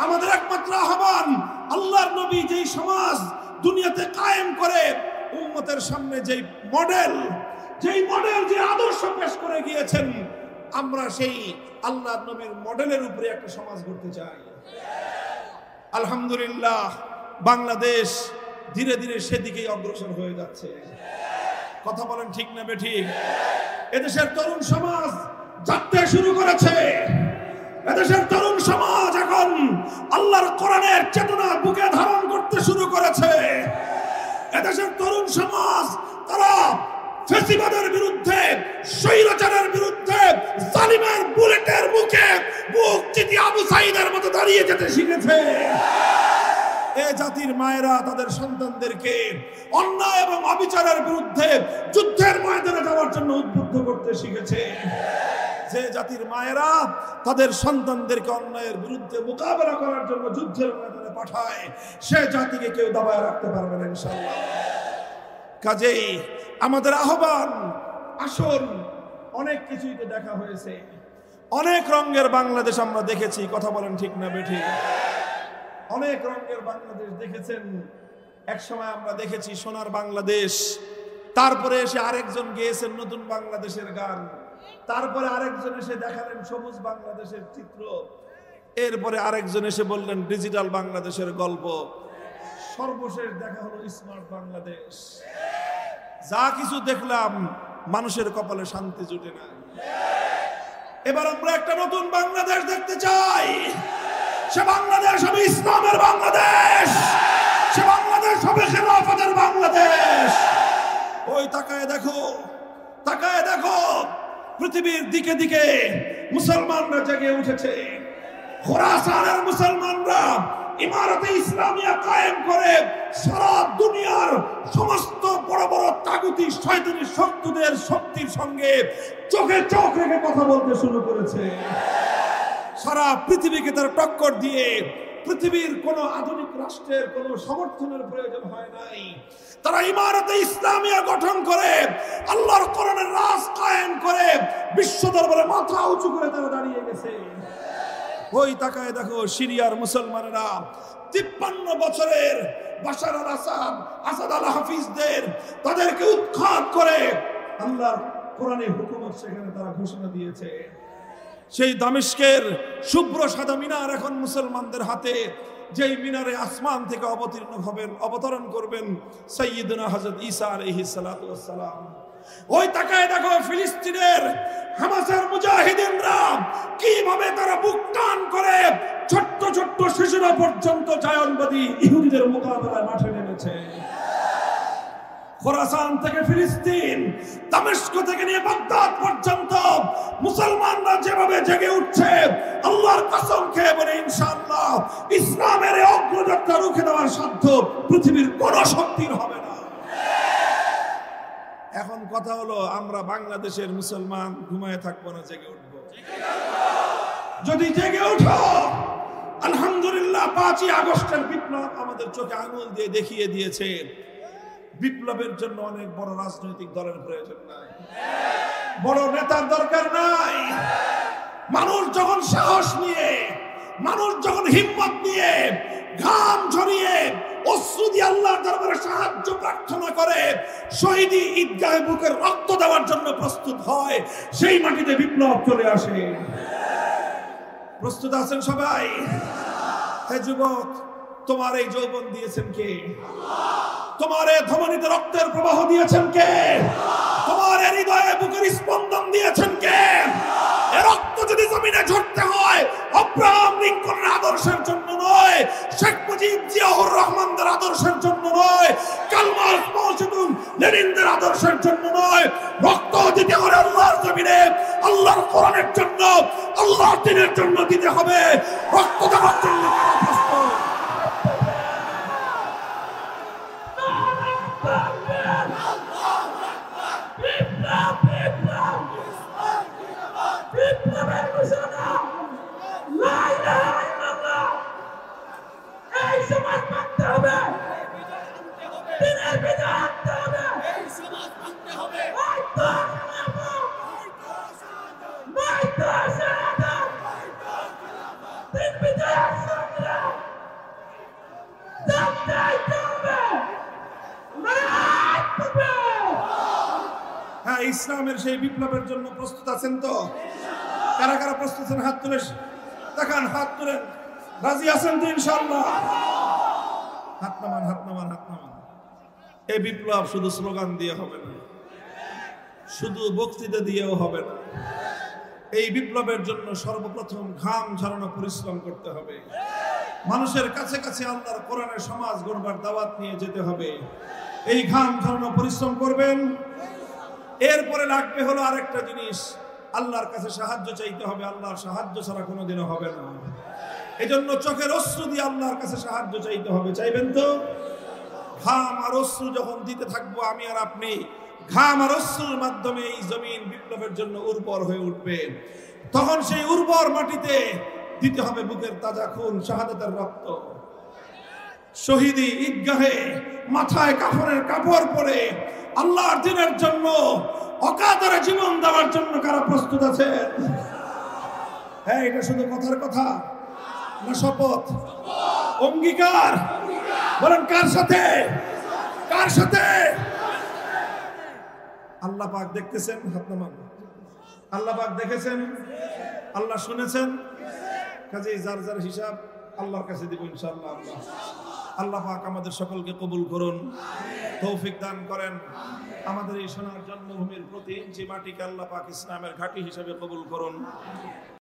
আমাদের একমাত্র আহ্বান আল্লাহর নবী যেই সমাজ দুনিয়াতে কায়েম করে উম্মতের সামনে যেই মডেল, যে আদর্শ পেশ করে গিয়েছেন, আমরা সেই আল্লাহর নবীর মডেলের উপরে একটা সমাজ গড়তে চাই। আলহামদুলিল্লাহ, বাংলাদেশ ধীরে ধীরে সেদিকেই অগ্রসর হয়ে যাচ্ছে। কথা বলেন ঠিক না বেঠিক? এদেশের তরুণ সমাজ জাগতে শুরু করেছে। এদেশের তরুণ সমাজ এখন আল্লাহর কোরআনের চেতনা বুকে ধারণ করতে শুরু করেছে। এদেশের তরুণ সমাজ তারা ফ্যাসিবাদের বিরুদ্ধে, স্বৈরাচারের বিরুদ্ধে, জালিমের বুলেটের মুখে বুক চিতিয়ে আবু সাঈদের মতো দাঁড়িয়ে যেতে শিখেছে। এ জাতির মায়েরা তাদের সন্তানদেরকে অন্যায় এবং অবিচারের বিরুদ্ধে যুদ্ধের ময়দানে যাওয়ার জন্য উদ্বুদ্ধ করতে শিখেছে। যে জাতির মায়েরা তাদের সন্তানদেরকে অন্যায়ের বিরুদ্ধে মোকাবেলা করার জন্য যুদ্ধের ময়দানে পাঠায়, সে জাতিকে কেউ দাবায় রাখতে পারবে না ইনশাআল্লাহ। কাজেই আমাদের আহ্বান, আসুন, অনেক কিছুই তো দেখা হয়েছে, অনেক রঙের বাংলাদেশ আমরা দেখেছি। কথা বলেন ঠিক না বেঠিক? অনেক রঙের বাংলাদেশ দেখেছেন। এক সময় আমরা দেখেছি সোনার বাংলাদেশ, তারপরে এসে আরেকজন গেয়েছেন নতুন বাংলাদেশের গান, তারপরে আরেকজন এসে দেখালেন সবুজ বাংলাদেশের চিত্র, এরপরে আরেকজন এসে বললেন ডিজিটাল বাংলাদেশের গল্প, সর্বশেষ দেখা হলো স্মার্ট বাংলাদেশ। যা কিছু দেখলাম, মানুষের কপালে শান্তি জুটে না। এবার আমরা একটা নতুন বাংলাদেশ দেখতে চাই। সে বাংলাদেশ হবে ইসলামের বাংলাদেশ, সে বাংলাদেশ হবে খেলাফতের বাংলাদেশ। ওই তাকায় দেখো, তাকায় দেখো, পৃথিবীর দিকে দিকে মুসলমানরা জেগে উঠেছে। খোরাসানের মুসলমানরা ইমারতে ইসলামিয়া কায়েম করে সারা দুনিয়ার সমস্ত বড় বড় তাগুতি শয়তানি শক্তিদের শক্তির সঙ্গে চোখে চোখ রেখে কথা বলতে শুরু করেছে। সারা পৃথিবীকে তার টক্কর দিয়ে পৃথিবীর কোন আধুনিক রাষ্ট্রের কোন সমর্থনের প্রয়োজন হয় নাই। তারা ইমারতে ইসলামিয়া গঠন করে আল্লাহর কোরআনের রাজ কায়েম করে বিশ্ব দরবারে মাথা উঁচু করে তারা দাঁড়িয়ে গেছে। ওই তাকায় দেখো, সিরিয়ার মুসলমানেরা 53 বছরের বাশার আল আসাদ, আসাদ আল হাফিজদের তাদেরকে উৎখাত করে আল্লাহর কোরআনের হুকুমত সেখানে তারা ঘোষণা দিয়েছে। সেই দামেস্কের শুভ্র সাদা মিনার এখন মুসলমানদের হাতে, যেই মিনারে আসমান থেকে অবতরণ করবেন সাইয়্যিদুনা হযরত ঈসা আলাইহিস সালাতু ওয়াস সালাম। ওই তাকায় দেখো, ফিলিস্তিনের হামাসের মুজাহিদিনরা কিভাবে তারা বুক টান করে ছোট্ট ছোট্ট শিশুরা পর্যন্ত জায়নবাদী ইহুদিদের মোকাবেলায় মাঠে নেমেছে। খোরাসান থেকে ফিলিস্তিন, দামেস্ক থেকে নিয়ে বাগদাদ পর্যন্ত মুসলমানরা যেভাবে জেগে উঠছে, আল্লাহর কসম খেয়ে বলে ইনশাআল্লাহ ইসলামের অগ্রযাত্রা রুখে দেওয়ার সাধ্য পৃথিবীর কোন শক্তির হবে না। এখন কথা হলো, আমরা বাংলাদেশের মুসলমান ঘুমায় থাকবো না, জেগে উঠবো। যদি জেগে উঠো, আলহামদুলিল্লাহ 5ই আগস্টের বিপ্লব আমাদের চোখে আঙুল দিয়ে দেখিয়ে দিয়েছে বিপ্লবের জন্য অনেক বড় রাজনৈতিক দলের প্রয়োজন নাই, বড় নেতার দরকার নাই। মানুষ যখন সাহস নিয়ে, মানুষ যখন হিম্মত নিয়ে, ঘাম ঝরিয়ে, অশ্রু দিয়ে আল্লাহর দরবারে সাহায্য প্রার্থনা করে, শহীদি ঈদগাহে বুকের রক্ত দেওয়ার জন্য প্রস্তুত হয়, সেই মাটিতে বিপ্লব চলে আসে। প্রস্তুত আছেন সবাই? হে যুবক, তোমার এই যৌবন দিয়েছেন কে? তোমার এই ধমনীতে রক্তের প্রবাহ দিয়েছেন কে? তোমার এই হৃদয়ে বুকের স্পন্দন দিয়েছেন কে? এই রক্ত যদি জমিনে ঝরতে হয়, আব্রাহাম লিঙ্কনের আদর্শের জন্য নয়, শেখ মুজিব জিয়াউর রহমানদের আদর্শের জন্য নয়, কার্ল মার্কস মাও জেদুং লেনিনদের আদর্শের জন্য নয়, রক্ত দিতে হবে আল্লাহর জমিনে, আল্লাহর কোরআনের জন্য, আল্লাহর দ্বীনের জন্য দিতে হবে। রক্ত দেওয়ার জন্য কারা প্রস্তুত? হ্যাঁ, ইসলামের সেই বিপ্লবের জন্য প্রস্তুত আছেন তো? কারা কারা প্রস্তুত আছেন? হাত তুলে দেখান, হাত তুলেন। রাজি আছেন তো ইনশাআল্লাহ? হাত নামান, হাত নামান, হাত নামান। এই বিপ্লব শুধু স্লোগান দিয়ে হবে না, শুধু বক্তৃতা দিয়েও হবে না। এই বিপ্লবের জন্য সর্বপ্রথম ঘাম ঝরানো পরিশ্রম করতে হবে। মানুষের কাছে কাছে আল্লাহর কোরআনের সমাজ গড়বার দাওয়াত নিয়ে যেতে হবে। এই ঘাম ঝরানো পরিশ্রম করবেন। এরপরে লাগবে হলো আরেকটা জিনিস, আল্লাহর কাছে সাহায্য চাইতে হবে। আল্লাহর সাহায্য ছাড়া কোনোদিনও হবে না। এজন্য চোখের অশ্রু দিয়ে আল্লাহর কাছে সাহায্য চাইতে হবে। চাইবেন তো? ঘাম আর অশ্রু যখন দিতে থাকবো আমি আর আপনি, ঘাম আর অশ্রুর মাধ্যমে এই জমিন বিপ্লবের জন্য উর্বর হয়ে উঠবে। তখন সেই উর্বর মাটিতে দিতে হবে বুকের তাজা খুন, শাহাদাতের রক্ত। শহীদি ঈদগাহে মাথায় কাফনের কাপড় পরে আল্লাহর দ্বীনের জন্য অকাতরে জীবন দেওয়ার জন্য কারা প্রস্তুত আছেন? হ্যাঁ, এটা শুধু কথার কথা না, শপথ, অঙ্গীকার? বলেন কার সাথে? কার সাথে? আল্লাহ পাক দেখতেছেন, হাত নামান। আল্লাহ পাক দেখেছেন, আল্লাহ শুনেছেন। কাজেই যার যার হিসাব আল্লাহর কাছে দিব ইনশাআল্লাহ। আল্লাহ পাক আমাদের সকলকে কবুল করুন, তৌফিক দান করেন। আমাদের এই সোনার জন্মভূমির প্রতি ইঞ্চি মাটিকে আল্লাহ পাক ইসলামের ঘাঁটি হিসেবে কবুল করুন।